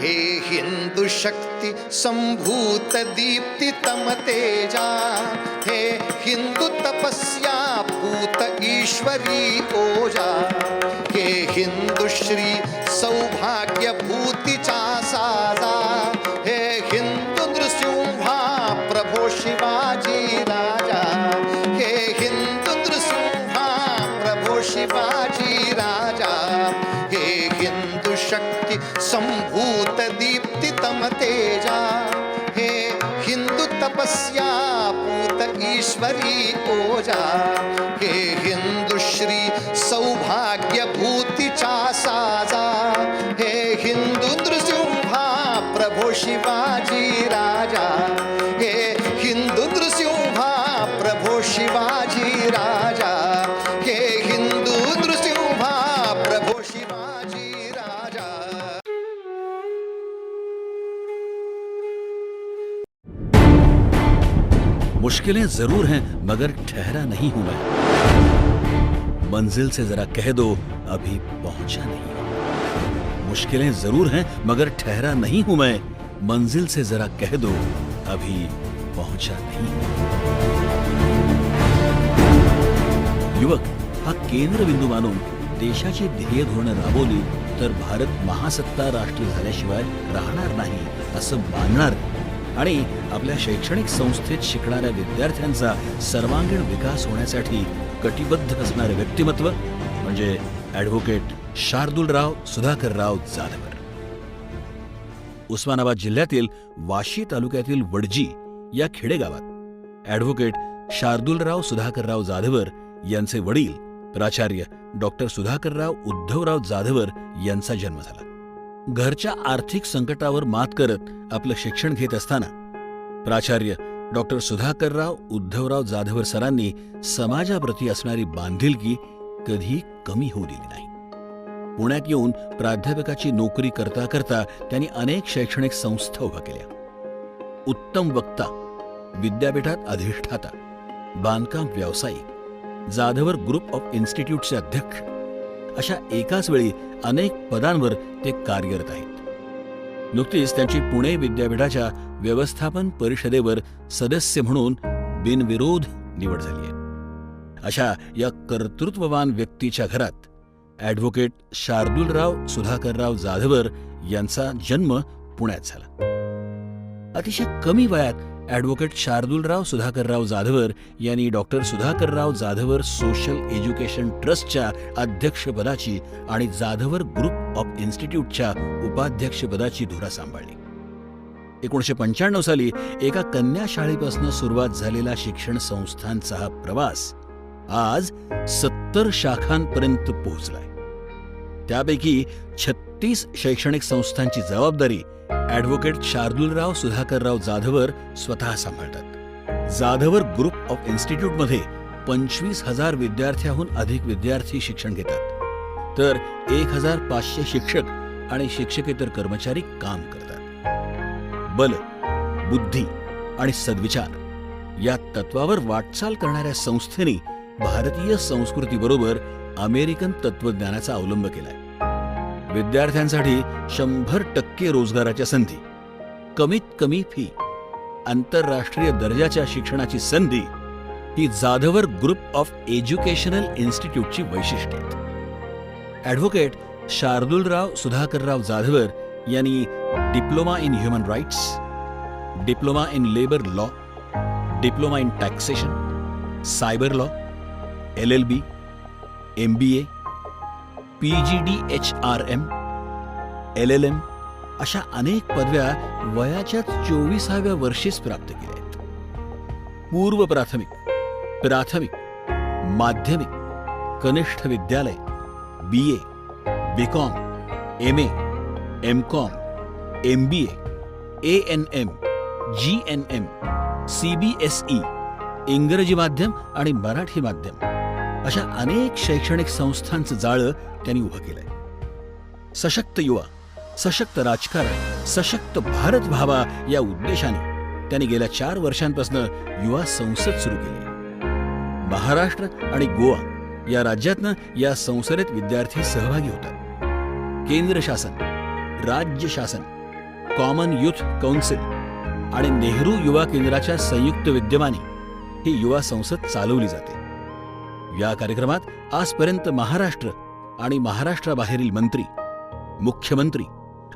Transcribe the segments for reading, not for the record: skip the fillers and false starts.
हे हिंदू शक्ती संभूत दीप्ति तम तेजा, हे हिंदू तपस्या पूत ईश्वरी ओजा, हे हिंदू श्री सौभाग्य भूतीचा साजा, हे हिंदू नृसिंहा प्रभो शिवाजी राजा, हे हिंदू नृसिंहा प्रभो शिवाजी राजा, हे हिंदू शक्ती संभूत दीप्ति तम तेजा, हे हिंदू तपस्या पूत ईश्वरी ओजा, हे हिंदू श्री सौभाग्य भूतीचा साजा, हे हिंदू नृसिंहा प्रभो शिवाजी राजा, हे हिंदू नृसिंहा प्रभो शिवाजी राजा, हे हिंदू नृसिंहा प्रभो शिवाजी राजा. मुश्किलें जरूर हैं मगर ठहरा नहीं हूं मैं, मंजिल से जरा कह दो अभी पहुंचा नहीं हूं. मुश्किलें जरूर हैं मगर ठहरा नहीं हूं मैं, मंजिल से जरा कह दो अभी पहुंचा नाही. युवक हा केंद्रबिंदू मानून देशाची ध्येय धोरणं राबवली तर भारत महासत्ता राष्ट्र झाल्याशिवाय राहणार नाही असं मानणार आणि आपल्या शैक्षणिक संस्थेत शिकणाऱ्या विद्यार्थ्यांचा सर्वांगीण विकास होण्यासाठी कटिबद्ध असणारे व्यक्तिमत्व म्हणजे ॲडव्होकेट शार्दूलराव सुधाकरराव जाधवर. उस्मानाबाद जिल्ह्यातील वाशी तालुक्यातील वडजी या खेडेगावात ॲडव्होकेट शार्दूलराव सुधाकरराव जाधवर यांचे वडील प्राचार्य डॉक्टर सुधाकरराव उद्धवराव जाधवर यांचा जन्म झाला. घरच्या आर्थिक संकटावर मात करत आपलं शिक्षण घेत असताना प्राचार्य डॉक्टर सुधाकरराव उद्धवराव जाधवर सरांनी समाजाप्रती असणारी बांधिलकी कधी कमी होऊ दिली नाही. पुण्यात येऊन प्राध्यापकाची नोकरी करता करता त्यांनी अनेक शैक्षणिक संस्था उभ्या केल्या. उत्तम वक्ता, विद्यापीठात अधिष्ठाता, बांधकाम व्यावसायिक, जाधवर ग्रुप ऑफ इन्स्टिट्यूटचे अध्यक्ष अशा एकाच वेळी अनेक पदांवर ते कार्यरत आहेत. नुकतीच त्यांची पुणे विद्यापीठाच्या व्यवस्थापन परिषदेवर सदस्य म्हणून बिनविरोध निवड झाली आहे. अशा या कर्तृत्ववान व्यक्तीच्या घरात ॲडव्होकेट शार्दूलराव सुधाकरराव जाधवर यांचा जन्म पुण्यात झाला. अतिशय कमी वयात ॲडव्होकेट शार्दूलराव सुधाकरराव जाधवर यांनी doctor Sudhakarrao Jadhavar social education ट्रस्टच्या अध्यक्षपदाची आणि जाधवर ग्रुप ऑफ इन्स्टिट्यूटच्या उपाध्यक्षपदाची धुरा सांभाळली. 1995 साली एका कन्या शाळेपासून सुरुवात झालेला शिक्षण संस्थांचा हा प्रवास आज 70 शाखांपर्यंत पोहोचलाय. त्यापैकी 36 शैक्षणिक संस्थांची जबाबदारी ॲडव्होकेट शार्दूलराव सुधाकरराव जाधवर स्वतः सांभाळतात. जाधवर ग्रुप ऑफ इन्स्टिट्यूटमध्ये 25,000 विद्यार्थ्याहून अधिक विद्यार्थी शिक्षण घेतात, तर 1,500 शिक्षक आणि शिक्षकेतर कर्मचारी काम करतात. बल, बुद्धी आणि सद्विचार या तत्वावर वाटचाल करणाऱ्या संस्थेने भारतीय संस्कृतीबरोबर अमेरिकन तत्वज्ञानाचा अवलंब केलाय. विद्यार्थ्यांसाठी 100% रोजगाराच्या संधी, कमीत कमी फी, आंतरराष्ट्रीय दर्जाच्या शिक्षणाची संधी ही जाधवर ग्रुप ऑफ एज्युकेशनल इन्स्टिट्यूटची वैशिष्ट्ये आहेत. ॲडव्होकेट शार्दूलराव सुधाकरराव जाधवर यांनी diploma in human rights, diploma in labour law, diploma in taxation, cyber law, LLB, MBA, PGDHRM, LLM अशा अनेक पदव्या वयाच्या 24व्या वर्षीच प्राप्त केल्या आहेत. पूर्व प्राथमिक, प्राथमिक, माध्यमिक, कनिष्ठ विद्यालय, BA, BCom, MA, MCom, MBA, ANM, GNM, CBSE, इंग्रजी माध्यम आणि मराठी माध्यम अशा अनेक शैक्षणिक संस्थांचं जाळं त्यांनी उभं केलंय. सशक्त युवा, सशक्त राजकारण, सशक्त भारत व्हावा या उद्देशाने त्यांनी गेल्या 4 वर्षांपासून युवा संसद सुरू केली. महाराष्ट्र आणि गोवा या राज्यातनं या संसदेत विद्यार्थी सहभागी होतात. केंद्र शासन, राज्य शासन कॉमन युथ कौन्सिल आणि नेहरू युवा केंद्राच्या संयुक्त विद्यमाने ही युवा संसद चालवली जाते. या कार्यक्रमात आजपर्यंत महाराष्ट्र आणि महाराष्ट्राबाहेरील मंत्री, मुख्यमंत्री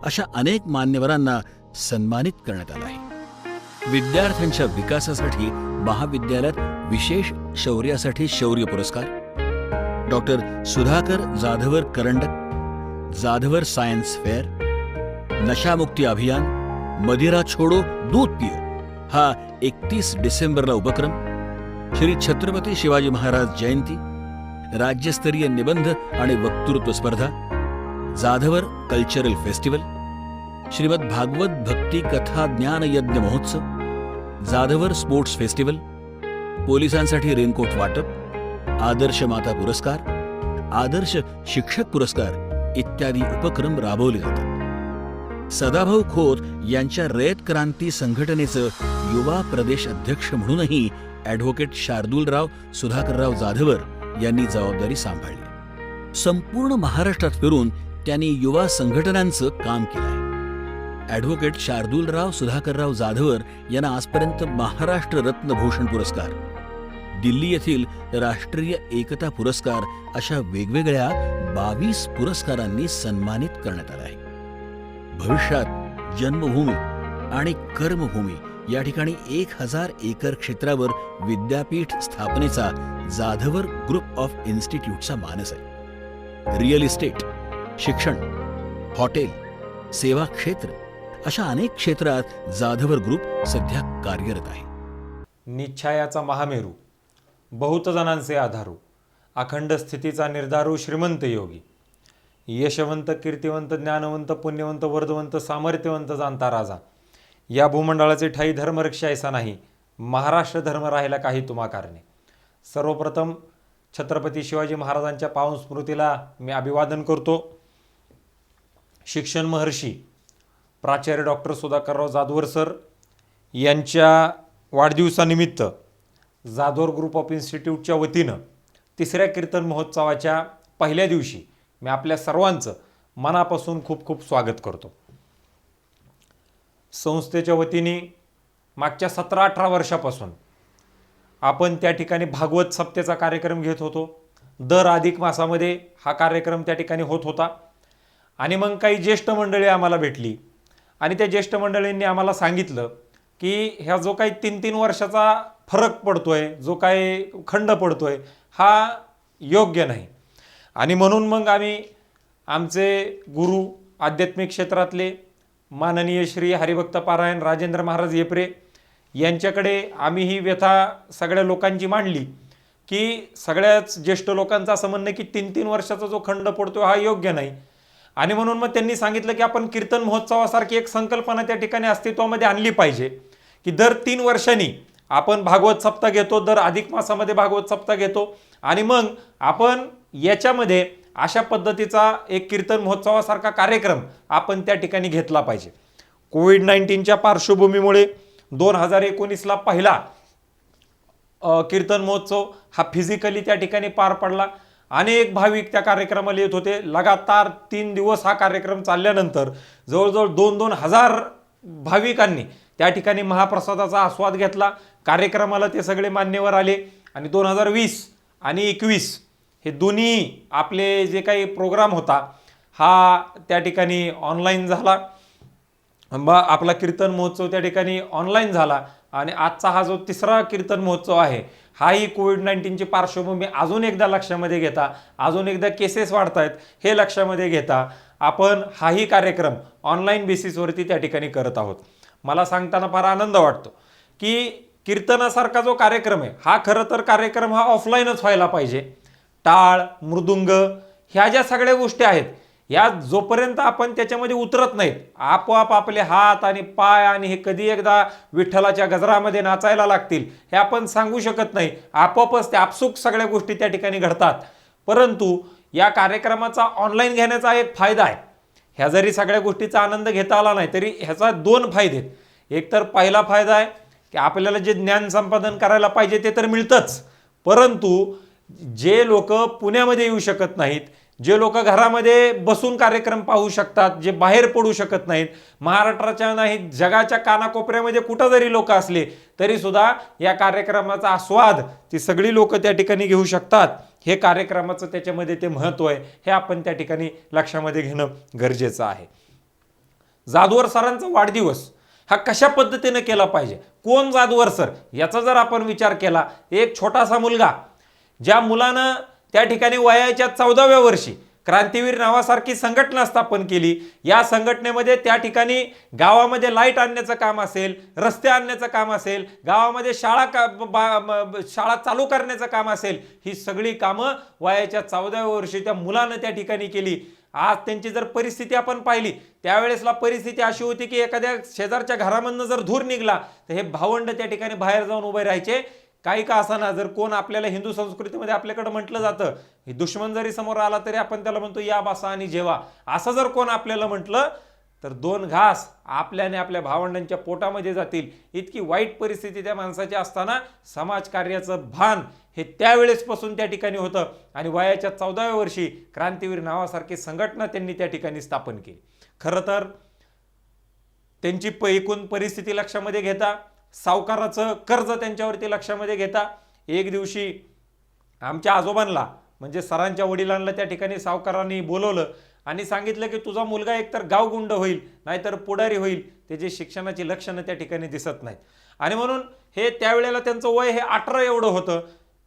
अशा अनेक मान्यवरांना सन्मानित करण्यात आलं आहे. विद्यार्थ्यांच्या विकासासाठी महाविद्यालयात विशेष शौर्यासाठी शौर्य पुरस्कार, डॉक्टर सुधाकर जाधवर करंडक जाधवर सायन्स फेअर, नशामुक्ती अभियान, मदिरा छोडो दूध पियो हा 31 डिसेंबरला उपक्रम, श्री छत्रपती शिवाजी महाराज जयंती, राज्यस्तरीय निबंध आणि वक्तृत्व स्पर्धा, जाधवर कल्चरल फेस्टिवल, श्रीमद भागवत भक्ती कथा ज्ञान यज्ञ महोत्सव, जाधवर स्पोर्ट्स फेस्टिवल, पोलिसांसाठी रेनकोट वाटप, आदर्श माता पुरस्कार, आदर्श शिक्षक पुरस्कार इत्यादी उपक्रम राबवले जातात. सदाभाऊ खोत यांच्या रयत क्रांती संघटनेचं युवा प्रदेश अध्यक्ष म्हणूनही ॲडव्होकेट शार्दूलराव सुधाकरराव जाधवर यांनी जबाबदारी सांभाळली. संपूर्ण महाराष्ट्रात फिरून त्यांनी युवा संघटनांचं काम केलं आहे. ॲडव्होकेट शार्दूलराव सुधाकरराव जाधवर यांना आजपर्यंत महाराष्ट्र रत्न भूषण पुरस्कार, दिल्ली येथील राष्ट्रीय एकता पुरस्कार अशा वेगवेगळ्या 22 पुरस्कारांनी सन्मानित करण्यात आलं आहे. भविष्यात जन्मभूमी आणि कर्मभूमी या ठिकाणी 1000 एकर क्षेत्रावर विद्यापीठ स्थापनेचा जाधवर ग्रुप ऑफ इन्स्टिट्यूटचा मानस आहे. रिअल इस्टेट, शिक्षण, हॉटेल, सेवा क्षेत्र अशा अनेक क्षेत्रात जाधवर ग्रुप सध्या कार्यरत आहे. निश्चयाचा महामेरू, बहुत जणांचे आधारू, अखंड स्थितीचा निर्धारू श्रीमंत योगी, यशवंत, कीर्तिवंत, ज्ञानवंत, पुण्यवंत, वर्धवंत, सामर्थ्यवंत जाणता राजा, या भूमंडळाचे ठाई धर्मरक्षा ऐसा नाही, महाराष्ट्र धर्म राहिला काही तुम्हा कारणे. सर्वप्रथम छत्रपती शिवाजी महाराजांच्या पावन स्मृतीला मी अभिवादन करतो. शिक्षण महर्षी प्राचार्य डॉक्टर सुधाकरराव जाधवर सर यांच्या वाढदिवसानिमित्त जाधवर ग्रुप ऑफ इन्स्टिट्यूटच्या वतीनं 3ऱ्या कीर्तन महोत्सवाच्या पहिल्या दिवशी मी आपल्या सर्वांचं मनापासून खूप खूप स्वागत करतो. संस्थेच्या वतीने मागच्या 17-18 वर्षापासून आपण त्या ठिकाणी भागवत सप्तेचा कार्यक्रम घेत होतो. दर अधिक मासामध्ये हा कार्यक्रम त्या ठिकाणी होत होता. आणि मग काही ज्येष्ठ मंडळी आम्हाला भेटली आणि त्या ज्येष्ठ मंडळींनी आम्हाला सांगितलं की ह्या जो काही 3-3 वर्षाचा फरक पडतोय, जो काही खंड पडतोय, हा योग्य नाही. आणि म्हणून मग आम्ही आमचे गुरु आध्यात्मिक क्षेत्रातले माननीय श्री हरिभक्त पारायण राजेंद्र महाराज येपरे यांच्याकडे आम्ही ही व्यथा सगळ्या लोकांची मांडली की सगळ्याच ज्येष्ठ लोकांचं असं म्हणणं की 3-3 वर्षाचा जो खंड पडतो हा योग्य नाही. आणि म्हणून मग त्यांनी सांगितलं की आपण कीर्तन महोत्सवासारखी एक संकल्पना त्या ठिकाणी अस्तित्वामध्ये आणली पाहिजे की दर 3 वर्षांनी आपण भागवत सप्ताह घेतो, दर अधिक मासामध्ये भागवत सप्ताह घेतो आणि मग आपण याच्यामध्ये अशा पद्धतीचा एक कीर्तन महोत्सवासारखा कार्यक्रम आपण त्या ठिकाणी घेतला पाहिजे. कोविड-19च्या पार्श्वभूमीमुळे 2019ला पहिला कीर्तन महोत्सव हा फिजिकली त्या ठिकाणी पार पडला. अनेक भाविक त्या कार्यक्रमाला येत होते. लगातार 3 दिवस हा कार्यक्रम चालल्यानंतर जवळजवळ 2-2 हजार भाविकांनी त्या ठिकाणी महाप्रसादाचा आस्वाद घेतला. कार्यक्रमाला ते सगळे मान्यवर आले आणि 2020 आणि 21 हे दोन्ही आपले जे काही प्रोग्राम होता हा त्या ठिकाणी ऑनलाईन झाला. आपला कीर्तन महोत्सव त्या ठिकाणी ऑनलाईन झाला आणि आजचा हा जो 3रा कीर्तन महोत्सव आहे हाही कोविड-19ची पार्श्वभूमी अजून एकदा लक्षामध्ये घेता, अजून एकदा केसेस वाढत आहेत हे लक्षामध्ये घेता आपण हाही कार्यक्रम ऑनलाईन बेसिसवरती त्या ठिकाणी करत आहोत. मला सांगताना फार आनंद वाटतो की कीर्तनासारखा जो कार्यक्रम आहे हा खरं तर कार्यक्रम हा ऑफलाईनच व्हायला पाहिजे. टाळ, मृदुंग ह्या ज्या सगळ्या गोष्टी आहेत या जोपर्यंत आपण त्याच्यामध्ये उतरत नाहीत, आपोआप आपले हात आणि पाय आणि हे कधी एकदा विठ्ठलाच्या गजरामध्ये नाचायला लागतील हे आपण सांगू शकत नाही. आपोआपच त्या आपसूक सगळ्या गोष्टी त्या ठिकाणी घडतात. परंतु या कार्यक्रमाचा ऑनलाईन घेण्याचा एक फायदा आहे. ह्या जरी सगळ्या गोष्टीचा आनंद घेता आला नाही तरी ह्याचा 2 फायदे आहेत. एक तर पहिला फायदा आहे की आपल्याला जे ज्ञान संपादन करायला पाहिजे ते तर मिळतंच, परंतु जे लोक पुण्यामध्ये येऊ शकत नाहीत, जे लोक घरामध्ये बसून कार्यक्रम पाहू शकतात, जे बाहेर पडू शकत नाहीत, महाराष्ट्राच्या नाही जगाच्या कानाकोपऱ्यामध्ये कुठं जरी लोक असले तरी सुद्धा या कार्यक्रमाचा आस्वाद ती सगळी लोक त्या ठिकाणी घेऊ शकतात. हे कार्यक्रमाचं त्याच्यामध्ये ते महत्त्व आहे, हे आपण त्या ठिकाणी लक्षामध्ये घेणं गरजेचं आहे. जाधवर सरांचा वाढदिवस हा कशा पद्धतीने केला पाहिजे, कोण जाधवर सर याचा जर आपण विचार केला, एक छोटासा मुलगा, ज्या मुलानं त्या ठिकाणी वयाच्या 14व्या वर्षी क्रांतीवीर नावासारखी संघटना स्थापन केली, या संघटनेमध्ये त्या ठिकाणी गावामध्ये लाईट आणण्याचं काम असेल, रस्ते आणण्याचं काम असेल, गावामध्ये शाळा चालू करण्याचं काम असेल, ही सगळी कामं वयाच्या 14व्या वर्षी त्या मुलानं त्या ठिकाणी केली. आज त्यांची जर परिस्थिती आपण पाहिली, त्यावेळेसला परिस्थिती अशी होती की एखाद्या शेजारच्या घरामधनं जर धूर निघला तर हे भावंड त्या ठिकाणी बाहेर जाऊन उभे राहायचे. काही का असाना, जर कोण आपल्याला हिंदू संस्कृतीमध्ये आपल्याकडे म्हटलं जातं, दुश्मन जरी समोर आला तरी आपण त्याला म्हणतो या बसा आणि जेवा, असं जर कोण आपल्याला म्हटलं तर 2 घास आपल्या आणि आपल्या भावंडांच्या पोटामध्ये जातील. इतकी वाईट परिस्थिती त्या माणसाची असताना समाजकार्याचं भान हे त्यावेळेसपासून त्या ठिकाणी होतं आणि वयाच्या 14व्या वर्षी क्रांतीवीर नावासारखी संघटना त्यांनी त्या ठिकाणी स्थापन केली. खरं तर त्यांची एकूण परिस्थिती लक्षामध्ये घेता, सावकाराचं कर्ज त्यांच्यावरती लक्षामध्ये घेता, एक दिवशी आमच्या आजोबांना म्हणजे सरांच्या वडिलांना त्या ठिकाणी सावकारांनी बोलवलं आणि सांगितलं की तुझा मुलगा एकतर गावगुंड होईल नाहीतर पुढारी होईल, त्याची शिक्षणाची लक्षणं त्या ठिकाणी दिसत नाहीत. आणि म्हणून हे त्यावेळेला त्यांचं वय हे 18 एवढं होतं.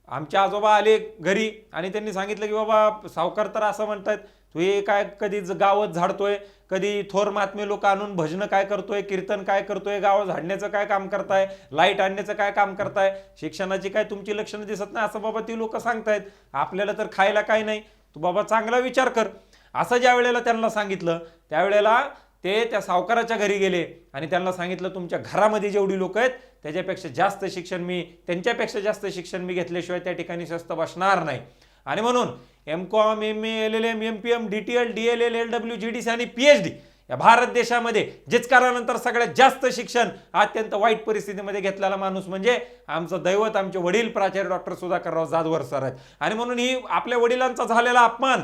आमचे आजोबा आले घरी आणि त्यांनी सांगितलं की बाबा सावकार तर असं म्हणतात, तू हे काय कधी गावच झाडतोय, कधी थोर महात्मे लोक आणून भजन काय करतोय, कीर्तन काय करतोय, गाव झाडण्याचं काय काम करताय, लाईट आणण्याचं काय काम करताय, शिक्षणाची काय तुमची लक्षणं दिसत नाही, असं बाबा ती लोक सांगतायत. आपल्याला तर खायला काय नाही, तू बाबा चांगला विचार कर. असं ज्या वेळेला त्यांना सांगितलं त्यावेळेला ते त्या सावकाराच्या घरी गेले आणि त्यांना सांगितलं तुमच्या घरामध्ये जेवढी लोक आहेत त्याच्यापेक्षा जास्त शिक्षण मी, त्यांच्यापेक्षा जास्त शिक्षण मी घेतल्याशिवाय त्या ठिकाणी स्वस्त बसणार नाही. आणि म्हणून MCOM, MA, LLM, MPM, DTL, DLL, LW, GDC आणि PhD या भारत देशामध्ये जिचकारानंतर सगळ्यात जास्त शिक्षण अत्यंत वाईट परिस्थितीमध्ये घेतलेला माणूस म्हणजे आमचं दैवत, आमचे वडील प्राचार्य डॉक्टर सुधाकरराव जाधवर सर आहेत. आणि म्हणून ही आपल्या वडिलांचा झालेला अपमान,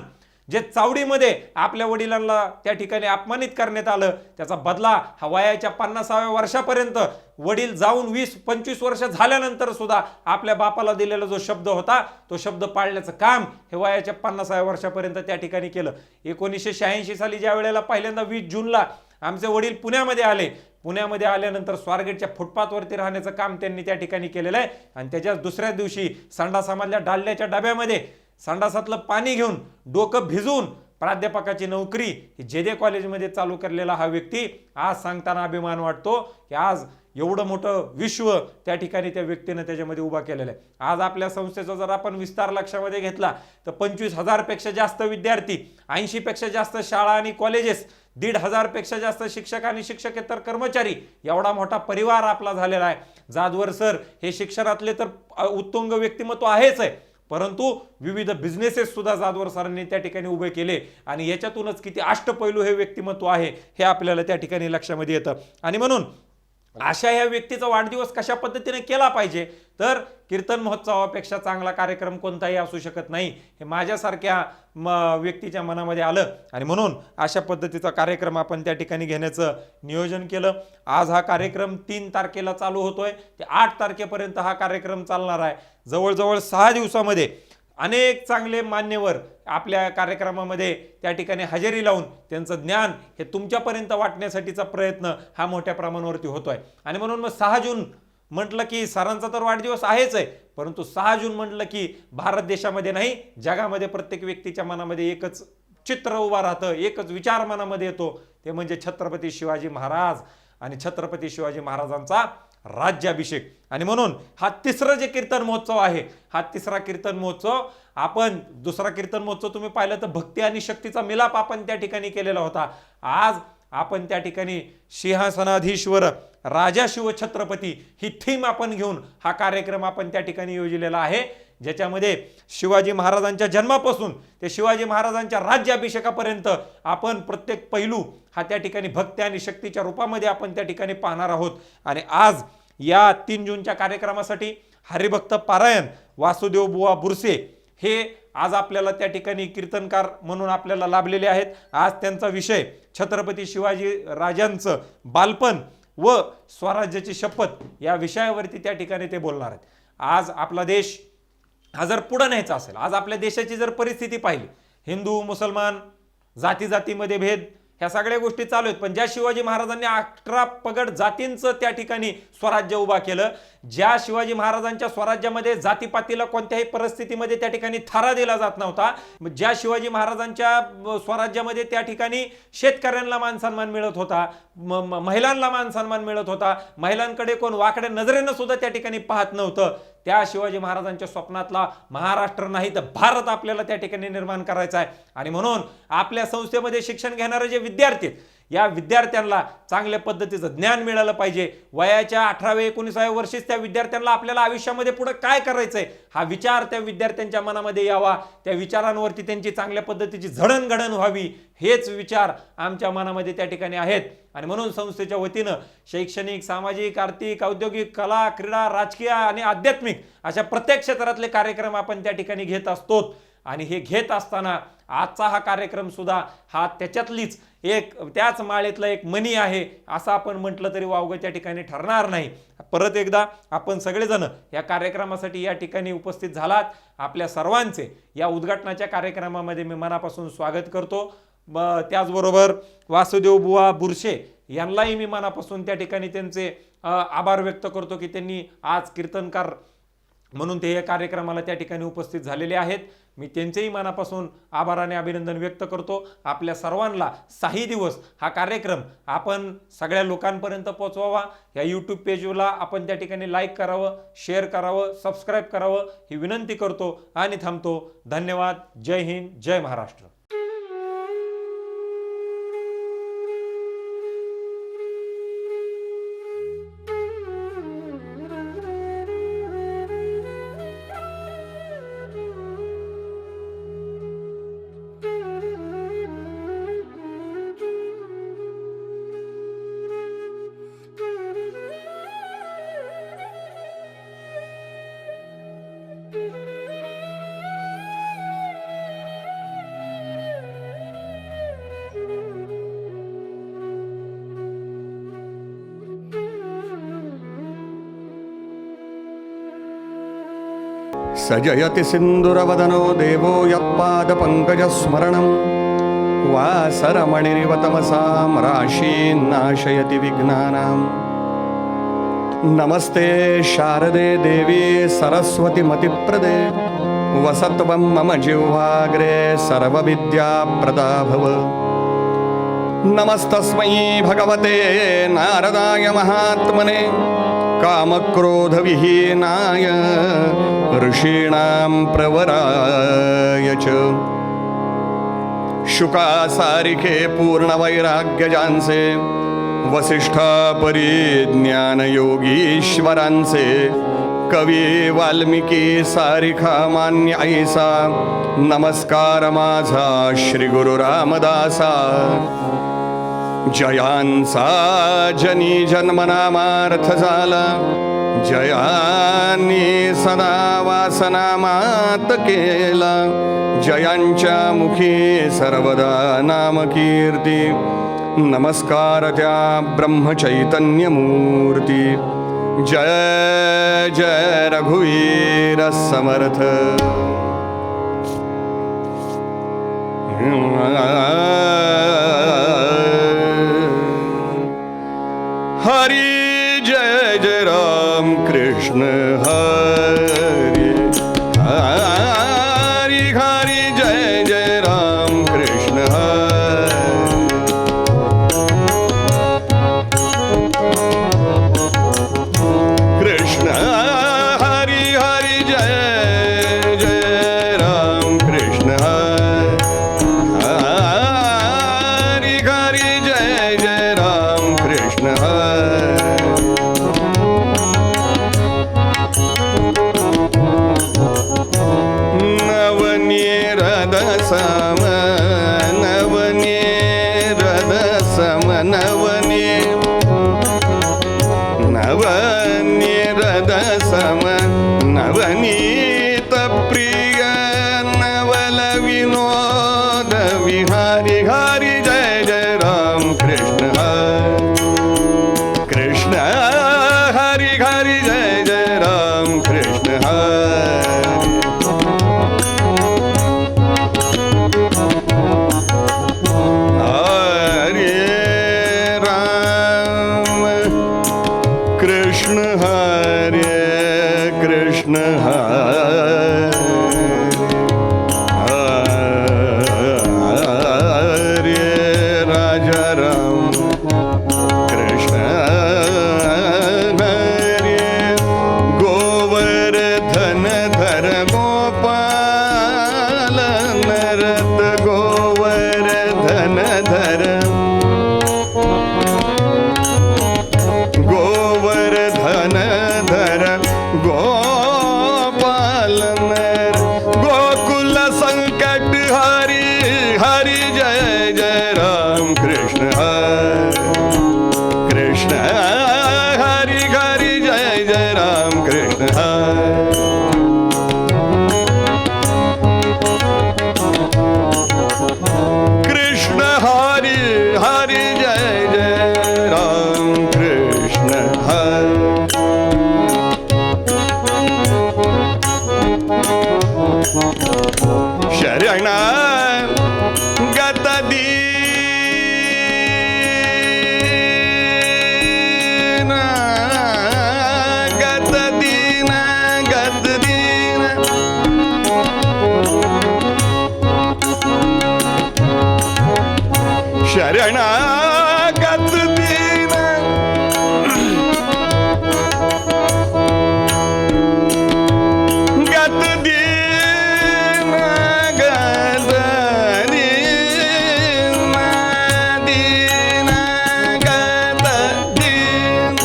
जे चावडीमध्ये आपल्या वडिलांना त्या ठिकाणी अपमानित करण्यात आलं, त्याचा बदला हा वयाच्या 50व्या वर्षापर्यंत वडील जाऊन 20-25 वर्ष झाल्यानंतर सुद्धा आपल्या बापाला दिलेला जो शब्द होता तो शब्द पाळण्याचं काम हे वयाच्या 50व्या वर्षापर्यंत त्या ठिकाणी केलं. 1986 साली ज्या वेळेला पहिल्यांदा 20 जूनला आमचे वडील पुण्यामध्ये आले, पुण्यामध्ये आल्यानंतर स्वारगेटच्या फुटपाथवरती राहण्याचं काम त्यांनी त्या ठिकाणी केलेलं आहे. आणि त्याच्या दुसऱ्या दिवशी संडासामधल्या डालण्याच्या डब्यामध्ये संडासातलं पाणी घेऊन डोकं भिजवून प्राध्यापकाची नोकरी ही जेदे कॉलेजमध्ये चालू करलेला हा व्यक्ती आज सांगताना अभिमान वाटतो की आज एवढं मोठं विश्व त्या ठिकाणी त्या व्यक्तीनं त्याच्यामध्ये उभा केलेलं आहे. आज आपल्या संस्थेचा जर आपण विस्तार लक्षामध्ये घेतला तर 25,000 पेक्षा जास्त विद्यार्थी, 80 पेक्षा जास्त शाळा आणि कॉलेजेस, 1,500 पेक्षा जास्त शिक्षक आणि शिक्षकेतर कर्मचारी, एवढा मोठा परिवार आपला झालेला आहे. जाधवर सर हे शिक्षणातले तर उत्तुंग व्यक्तिमत्व आहेच आहे, परंतु विविध बिझनेसेस सुद्धा जाधवर सरांनी त्या ठिकाणी उभे केले आणि याच्यातूनच किती अष्टपैलू हे व्यक्तिमत्व आहे हे आपल्याला त्या ठिकाणी लक्षामध्ये येतं. आणि म्हणून अशा या व्यक्तीचा वाढदिवस कशा पद्धतीने केला पाहिजे तर कीर्तन महोत्सवापेक्षा चांगला कार्यक्रम कोणताही असू शकत नाही, हे माझ्यासारख्या व्यक्तीच्या मनामध्ये आलं आणि म्हणून अशा पद्धतीचा कार्यक्रम आपण त्या ठिकाणी घेण्याचं नियोजन केलं. आज हा कार्यक्रम 3 तारखेला चालू होतोय, ते 8 तारखेपर्यंत हा कार्यक्रम चालणार आहे. जवळजवळ 6 दिवसामध्ये अनेक चांगले मान्यवर आपल्या कार्यक्रमामध्ये त्या ठिकाणी हजेरी लावून त्यांचं ज्ञान हे तुमच्यापर्यंत वाटण्यासाठीचा प्रयत्न हा मोठ्या प्रमाणावरती होतोय. आणि म्हणून मग 6 जून म्हटलं की सरांचा तर वाढदिवस आहेच आहे, परंतु 6 जून म्हटलं की भारत देशामध्ये नाही जगामध्ये प्रत्येक व्यक्तीच्या मनामध्ये एकच चित्र उभा राहतं, एकच विचार मनामध्ये येतो, ते म्हणजे छत्रपती शिवाजी महाराज आणि छत्रपती शिवाजी महाराजांचा राज्याभिषेक. आणि म्हणून हा तिसरा जे कीर्तन महोत्सव आहे, हा तिसरा कीर्तन महोत्सव आपण, दुसरा कीर्तन महोत्सव तुम्ही पाहिलं तर भक्ती आणि शक्तीचा मिलाप आपण त्या ठिकाणी केलेला होता. आज आपण त्या ठिकाणी सिंहासनाधीश्वर राजा शिवछत्रपती ही थीम आपण घेऊन हा कार्यक्रम आपण त्या ठिकाणी योजलेला आहे, ज्याच्यामध्ये शिवाजी महाराजांच्या जन्मापासून ते शिवाजी महाराजांच्या राज्याभिषेकापर्यंत आपण प्रत्येक पैलू हा त्या ठिकाणी भक्ती आणि शक्तीच्या रूपामध्ये आपण त्या ठिकाणी पाहणार आहोत. आणि आज या 3 जूनच्या कार्यक्रमासाठी हरिभक्त पारायण वासुदेव बुवा बुरसे हे आज आपल्याला त्या ठिकाणी कीर्तनकार म्हणून आपल्याला लाभलेले आहेत. आज त्यांचा विषय छत्रपती शिवाजी राजांचं बालपण व स्वराज्याची शपथ या विषयावरती त्या ठिकाणी ते बोलणार आहेत. आज आपला देश हा जर पुढे न्यायचा असेल, आज आपल्या देशाची जर परिस्थिती पाहिली, हिंदू मुसलमान जाती जातीमध्ये भेद ह्या सगळ्या गोष्टी चालू आहेत, पण ज्या शिवाजी महाराजांनी 18 पगड जातींचं त्या ठिकाणी स्वराज्य उभा केलं, ज्या शिवाजी महाराजांच्या स्वराज्यामध्ये जातीपातीला कोणत्याही परिस्थितीमध्ये त्या ठिकाणी थारा दिला जात नव्हता, ज्या शिवाजी महाराजांच्या स्वराज्यामध्ये त्या ठिकाणी शेतकऱ्यांना मान सन्मान मिळत होता, महिलांना मान सन्मान मिळत होता, महिलांकडे कोण वाकड्या नजरेनं सुद्धा त्या ठिकाणी पाहत नव्हतं, त्या शिवाजी महाराजांच्या स्वप्नातला महाराष्ट्र नाही तर भारत आपल्याला त्या ठिकाणी निर्माण करायचा आहे. आणि म्हणून आपल्या संस्थेमध्ये शिक्षण घेणारे जे विद्यार्थी आहेत, या विद्यार्थ्यांना चांगल्या पद्धतीचं ज्ञान मिळालं पाहिजे. वयाच्या 18व्या-19व्या वर्षीच त्या विद्यार्थ्यांना आपल्याला आयुष्यामध्ये पुढे काय करायचंय हा विचार त्या विद्यार्थ्यांच्या मनामध्ये यावा, त्या विचारांवरती त्यांची चांगल्या पद्धतीची जडणघडण व्हावी, हेच विचार आमच्या मनामध्ये त्या ठिकाणी आहेत. आणि म्हणून संस्थेच्या वतीनं शैक्षणिक, सामाजिक, आर्थिक, औद्योगिक, कला, क्रीडा, राजकीय आणि आध्यात्मिक अशा प्रत्येक क्षेत्रातले कार्यक्रम आपण त्या ठिकाणी घेत असतो. आणि हे घेत असताना आजचा हा कार्यक्रम सुद्धा हा त्याच्यातलीच एक, त्याच माळेतला एक मणी आहे असं आपण म्हटलं तरी वावगं त्या ठिकाणी ठरणार नाही. परत एकदा आपण सगळेजण या कार्यक्रमासाठी या ठिकाणी उपस्थित झालात. आपल्या सर्वांचे या उद्घाटनाच्या कार्यक्रमामध्ये मी मनापासून स्वागत करतो. त्याचबरोबर वासुदेव बुवा बुरशे यांनाही मी मनापासून त्या ठिकाणी त्यांचे आभार व्यक्त करतो की त्यांनी आज कीर्तनकार म्हणून ते या कार्यक्रमाला त्या ठिकाणी उपस्थित झालेले आहेत. मी त्यांचेही मनापासून आभार आणि अभिनंदन व्यक्त करतो. आपल्या सर्वांना 6 दिवस हा कार्यक्रम आपण सगळ्या लोकांपर्यंत पोहोचवावा. या यूट्यूब पेजला आपण त्या ठिकाणी लाईक करावं, शेअर करावं, सबस्क्राईब करावं ही विनंती करतो आणि थांबतो. धन्यवाद. जय हिंद, जय महाराष्ट्र. सजयति सिन्दूरवदनो देवो यत्पादपङ्कजस्मरणं वासरमणिरिव तमसां राशीन्नाशयति विघ्नानाम्. नमस्ते शारदे देवी सरस्वती मतिप्रदे वसत्वं मम जिह्वाग्रे सर्वविद्याप्रदा भव. नमस्तस्मै भगवते नारदाय महात्मने कामक्रोधविहीनाय ऋषीणां प्रवराय च. शुकासारिखे पूर्णवैराग्यजांसे वसिष्ठापरिज्ञानयोगीश्वरांचे कवी वाल्मिकी सारिखा मान्य ऐसा नमस्कार माझा श्री गुरु रामदासा. जयांचा जनी जन्मनामार्थ झाला, जयांनी सदा वासनामात केला, जयांच्या मुखी सर्वदा नामकीर्ती. नमस्कार त्या ब्रह्मचैतन्यमूर्ती. जय जय रघुवीर समर्थ. हरी जय जय राम कृष्ण हरी. हरी हरी जय जय राम कृष्ण हरी. कृष्ण हरी हरी जय जय राम कृष्ण हरी. हरी हरी जय जय राम कृष्ण हरी. कृष्ण हरे राजा राम कृष्ण हरे गोवर्धन धर गोपाल नरत गोवर्धन धर गोवर्धन धर गोपाल नर गोकुल संकट हरि हरि जय जय राम कृष्ण कृष्ण हरि हरि जय जय राम कृष्ण कृष्ण हरि हरि जय जय राम कृष्ण शरण गत दीन गत दीन गत दीन शरण गत दीन गत दीन गत दीन दीन गत दीन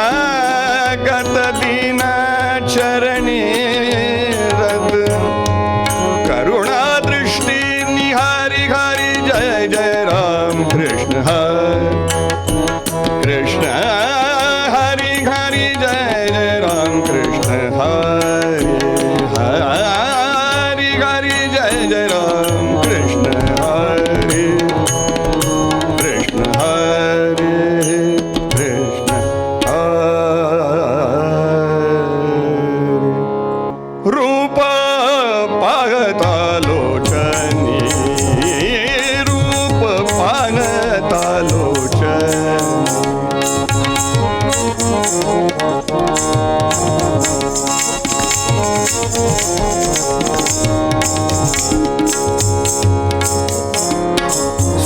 शरणागत दीन चरणी रत करुणा दृष्टी निहारी हरी जय जय राम कृष्ण कृष्ण हरि हरि जय जय राम कृष्ण हरि हरि हरि जय जय राम कृष्ण हरि कृष्ण हरि कृष्ण रूप पाहता लोचनी रूप पाहता लोचनी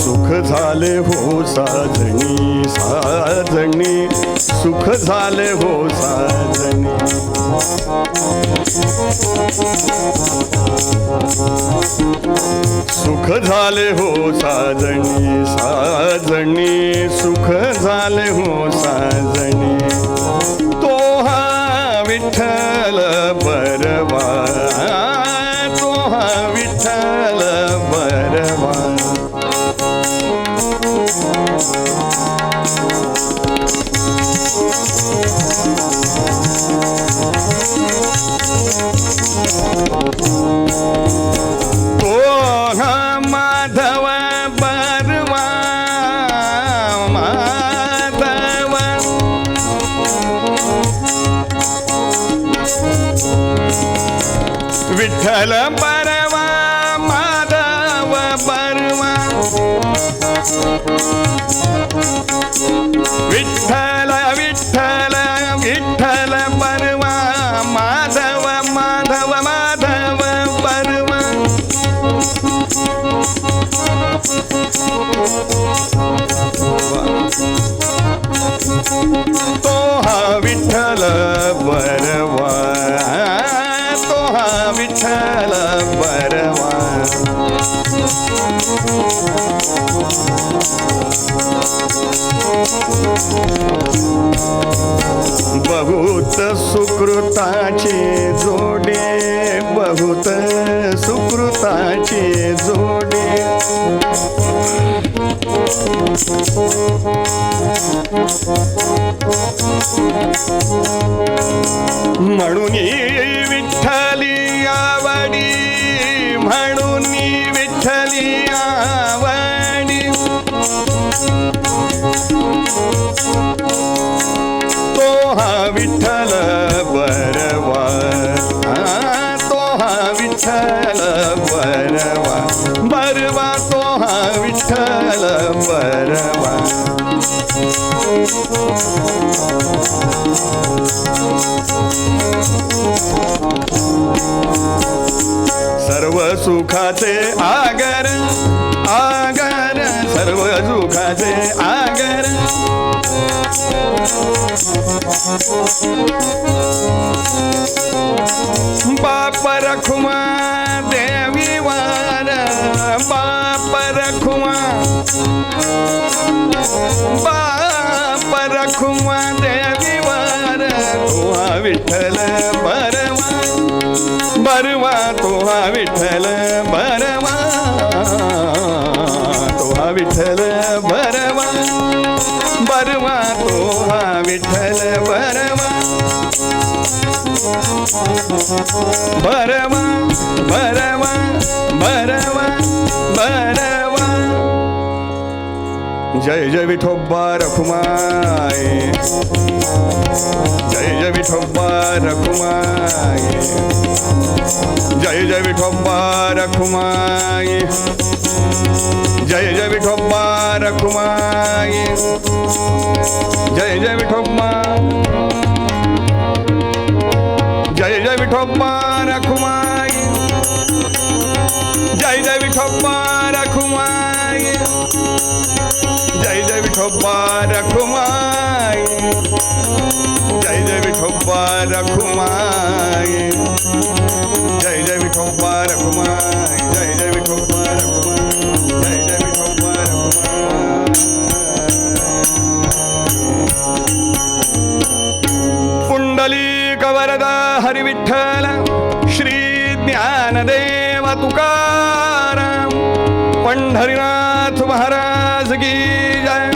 सुख झाले हो साजणी साजणी सुख झाले हो साजणी सुख झाले हो साजणी साजणी सुख झाले हो साजणी तो हा विठ्ठल बरवा तो हा विठ्ठल बरवा तो हा माधव बरवा माधव विठ्ठल बरवा माधव बरवा विठ्ठल विठ्ठल विठ्ठल बरवा माधव माधव माधव बरवा तो हा विठ्ठल बरवा तो हा विठ्ठल बरवा बहुत सुकृताचे जोडे बहुत सुकृताचे जोडे म्हणून विठ्ठली आवडी म्हणून विठ्ठली आवडी तो हा विठ्ठल बरवा तो हा विठ्ठल बरवा बरवा तो हा सर्व सुखाचे आगर आगर सर्व सुखाचे आगर बाप रखुमा देवी वार बाप रखुमा बाप रखुमा देवी वार तुहा विठ्ठल बरवा बरवा तुहा विठ्ठल बरवा तुहा विठ्ठल बरवा बरवा तुहा विठ्ठल बरवा बरवा बरवा बरवा बरवा जय जय विठोबा रखुमाई जय जय विठोबा रखुमाई जय जय विठोबा रखुमाई जय जय विठोबा रखुमाई जय जय विठोबा जय जय विठोबा रखुमाई जय जय विठोबा रखुमाई जय जय विठोबा रखुमाई जय जय विठोबा रखुमाई जय जय विठोबा रखुमाई जय जय विठोबा रखुमाई जय जय विठोबा रखुमाई पुंडलिक वरदा हरी विठ्ठल श्री ज्ञानदेव तुकाराम पंढरीनाथ महाराज की जय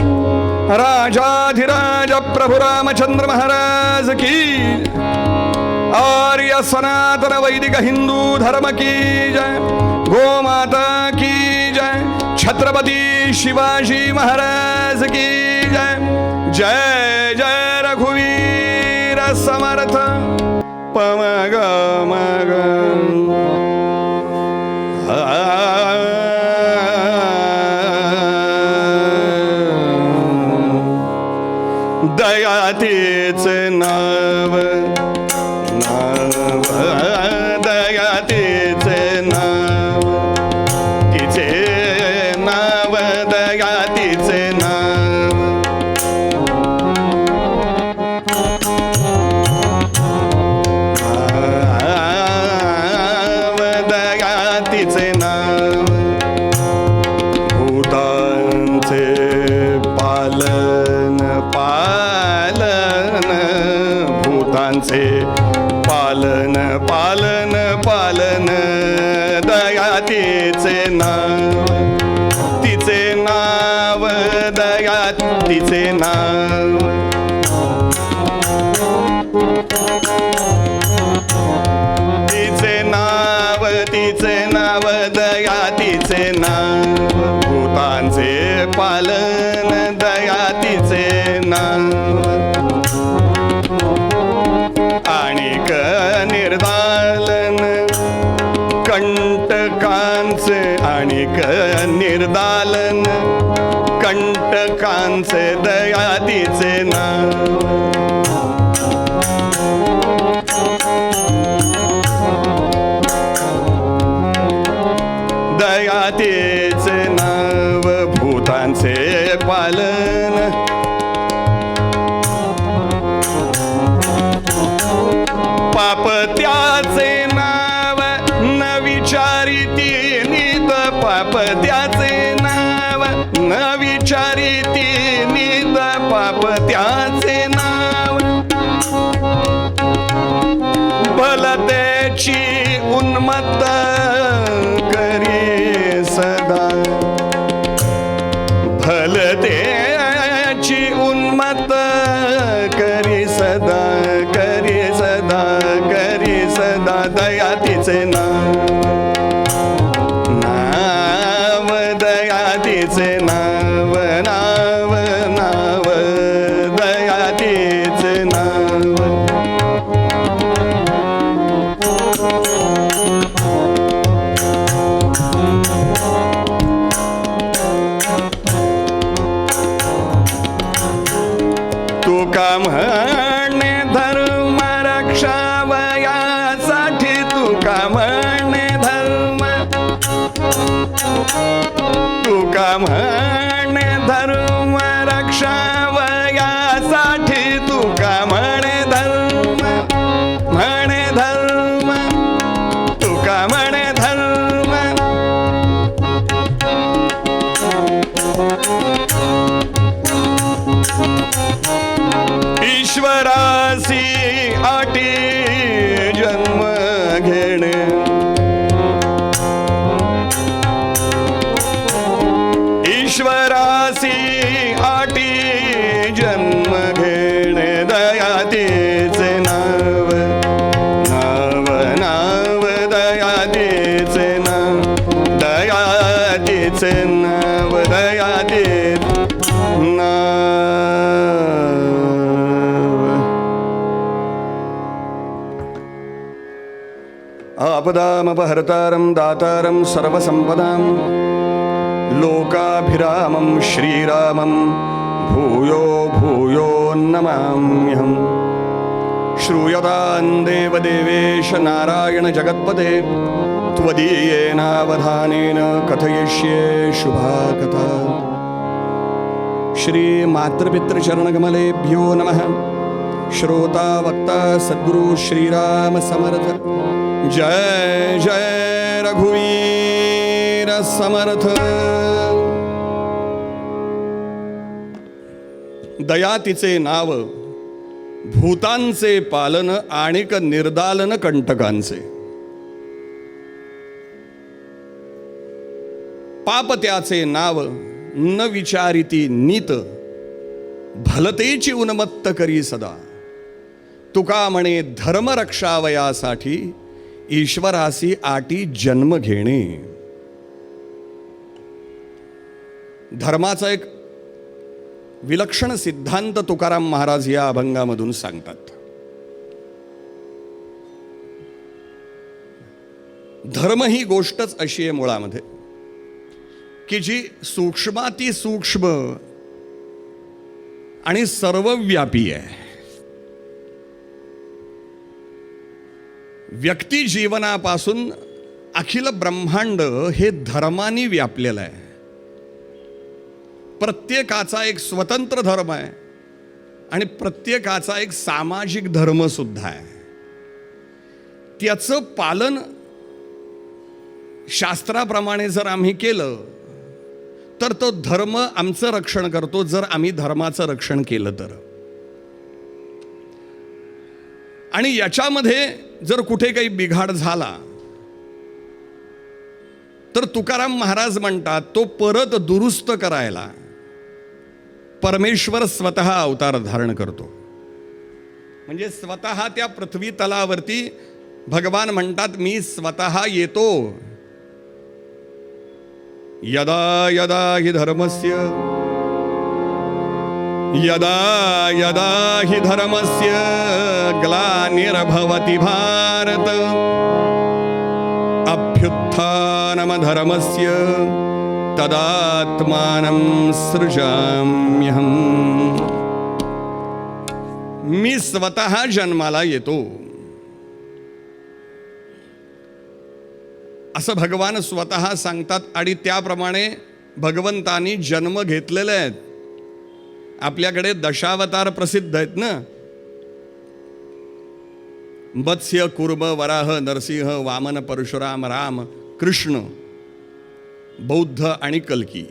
राजाधिराज प्रभु रामचंद्र महाराज की आर्य सनातन वैदिक हिंदू धर्म की जय गोमाता की जय छत्रपति शिवाजी महाराज की जय जय जय रघुवीर समर्थ पमग मग दयातीच नाव नाव दयातीच नाव तिचे नाव दयातीचे नाव दयातीचे नाव भूतांचे पालन पालन भूतांचे पालन पालन पालन दयातीचे नाव तिचे नाव दया तिचे नाव तिचे नाव दया तिचे नाव भूतांचे पालन दया तिचे नाव आणिक निर्दालन कंटकांचे आणिक निर्दालन कंटकांचे दया तिचे नाव दयातीचे नाव भूतांचे पालन पाप त्याचे नाव न विचारिती नीत पाप त्याचे नाव न विचारिती नीत पाप त्याचे नाव बलतेची उन्मत्त करी सदा भलतेची उन्मत्त करी सदा करी सदा करी सदा दया तिचे नाव नाव दया तिचे नाव नाव नाव दया तिचे नाव तुका म्हणे धर्म रक्षावयासाठी तुका म्हणे धर्म तुका म्हणे धर्म रक्षावयासाठी, तुका म्हणे धर्म, म्हणे धर्म, तुका म्हणे धर्म. ईश्वरासी आटी जन्म घेणे, ईश्वरासी आटी जन्म घेणे. दयातीचे नाव, नाव नाव दयातीचे नाव, दयातीचे नाव, दयातीचे नाव. आपदामपहर्तारं दातारं सर्वसंपदां, लोकाभिरामं श्रीरामं भूयो भूयो नमाम्यहम्. श्रूयतां देवदेवेश नारायण जगत्पते, त्वदीयेनावधानेन कथयिष्ये शुभा कथा. श्री मातृपितृचरणकमलेभ्यो नमः. श्रोता वक्ता सद्गुरु श्रीराम समर्थ. जय जय रघुवीर समर्थ. दया तिचे नाव, भूतांचे पालन आणिक निर्दालन कंटकांचे. पाप त्याचे नाव, न विचारिती नीत, भलतेची उन्मत्त करी सदा. तुका म्हणे धर्म रक्षावयासाठी, ईश्वरासी आटी जन्म घेणे. धर्माचा एक विलक्षण सिद्धांत तुकाराम महाराज या अभंगामधून सांगतात. धर्म ही गोष्टच अशी आहे मुळामध्ये की जी सूक्ष्माती सूक्ष्म आणि सर्वव्यापी आहे. व्यक्ती जीवनापासून अखिल ब्रह्मांड हे धर्मानी व्यापलेलं आहे. प्रत्येकाचा एक स्वतंत्र धर्म आहे आणि प्रत्येकाचा एक सामाजिक धर्म सुद्धा आहे. त्याचं पालन शास्त्राप्रमाणे जर आम्ही केलं तर तो धर्म आमचं रक्षण करतो, जर आम्ही धर्माचं रक्षण केलं तर. आणि याच्यामध्ये जर कुठे काही बिघाड झाला तर तुकाराम महाराज म्हणतात तो परत दुरुस्त करायला परमेश्वर स्वतः अवतार धारण करतो. म्हणजे स्वतः त्या पृथ्वी तलावरती भगवान म्हणतात मी स्वतः येतो. यदा यदा हि धर्मस्य, यदा यदा हि धर्मस्य ग्लानिर्भवति भारत, अभ्युत्थानम धर्मस्य तदात्मानं सृजाम्यहम्. मी स्वतः जन्माला येतो असं भगवान स्वतः सांगतात. आणि त्याप्रमाणे भगवंतानी जन्म घेतलेले आहेत. आपल्याकडे दशावतार प्रसिद्ध आहेत ना. मत्स्य, कुर्म, वराह, नरसिंह, वामन, परशुराम, राम, कृष्ण, बौद्ध आणि कल्की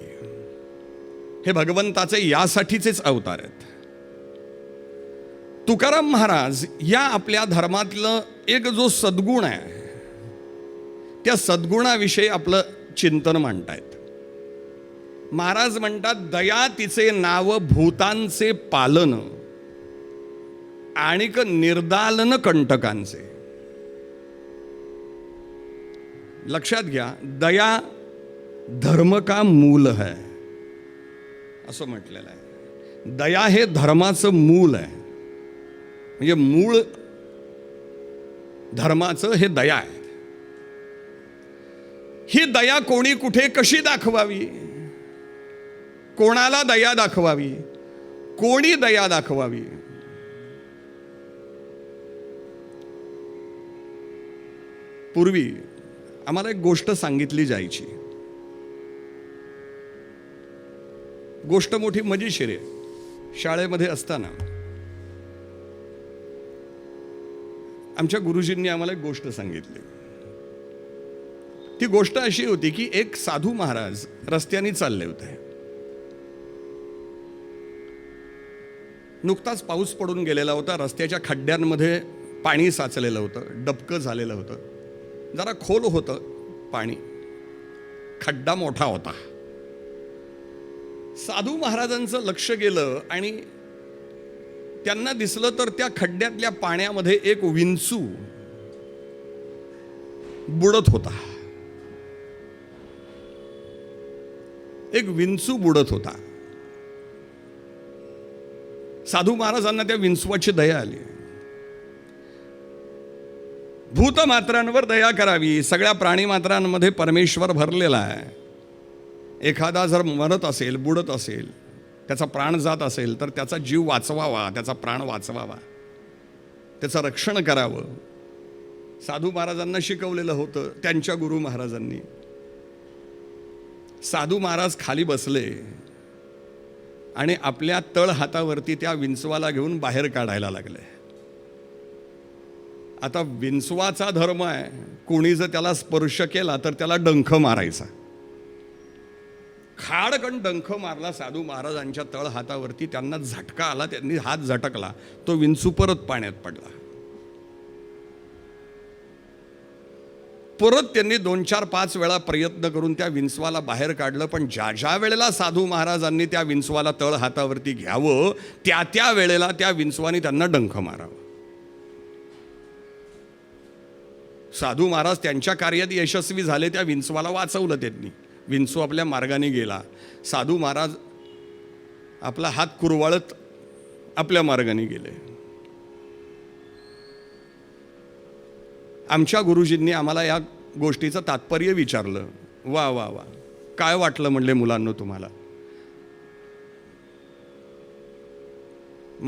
हे भगवंताचे यासाठीचेच अवतार आहेत. तुकाराम महाराज या आपल्या धर्मातलं एक जो सद्गुण आहे त्या सद्गुणाविषयी आपलं चिंतन मांडतायत. महाराज म्हणतात दया तिचे नाव, भूतांचे पालन आणिक निर्दालन कंटकांचे. लक्षात घ्या, दया धर्म का मूल है असं म्हटलेलं आहे. दया हे धर्माचं मूल आहे. म्हणजे मूळ धर्माचं हे दया आहे. ही दया कोणी कुठे कशी दाखवावी, कोणाला दया दाखवावी, कोणी दया दाखवावी, पूर्वी आम्हाला एक गोष्ट सांगितली जायची. गोष्ट मोठी मजेशीर आहे. शाळेमध्ये असताना आमच्या गुरुजींनी आम्हाला एक गोष्ट सांगितली. ती गोष्ट अशी होती की एक साधू महाराज रस्त्याने चालले होते. नुकताच पाऊस पडून गेलेला होता. रस्त्याच्या खड्ड्यांमध्ये पाणी साचलेलं होतं, डबकं झालेलं होतं, जरा खोल होतं पाणी, खड्डा मोठा होता. साधू महाराजांचं लक्ष गेलं आणि त्यांना दिसलं तर त्या खड्ड्यातल्या पाण्यामध्ये एक विंचू बुडत होता. एक विंचू बुडत होता. साधू महाराजांना त्या विंचवाची दया आली. भूतमात्रांवर दया करावी. सगळ्या प्राणीमात्रांमध्ये परमेश्वर भरलेला आहे. एखादा जर मरत असेल, बुडत असेल, त्याचा प्राण जात असेल तर त्याचा जीव वाचवावा, त्याचा प्राण वाचवावा, त्याचं रक्षण करावं. साधू महाराजांना शिकवलेलं होतं त्यांच्या गुरु महाराजांनी. साधू महाराज खाली बसले आणि आपल्या तळ हातावरती त्या विंचवाला घेऊन बाहेर काढायला लागले. आता विंचवाचा धर्म आहे, कोणी जर त्याला स्पर्श केला तर त्याला डंख मारायचा. खाडकन डंख मारला साधू महाराजांच्या तळ हातावरती. त्यांना झटका आला, त्यांनी हात झटकला, तो विंचू परत पाण्यात पडला. परत त्यांनी 2, 4, 5 वेळा प्रयत्न करून त्या विंचवाला बाहेर काढलं. पण ज्या ज्या वेळेला साधू महाराजांनी त्या विंचवाला तळ हातावरती घ्यावं त्या त्या वेळेला त्या विंचवाने त्यांना डंख मारावं. साधू महाराज त्यांच्या कार्यात यशस्वी झाले. त्या विंचवाला वाचवलं त्यांनी. विंचू आपल्या मार्गाने गेला. साधू महाराज आपला हात कुरवाळत आपल्या मार्गाने गेले. आमच्या गुरुजींनी आम्हाला या गोष्टीचं तात्पर्य विचारलं. वा वा वा, काय वाटलं म्हणले मुलांनो तुम्हाला?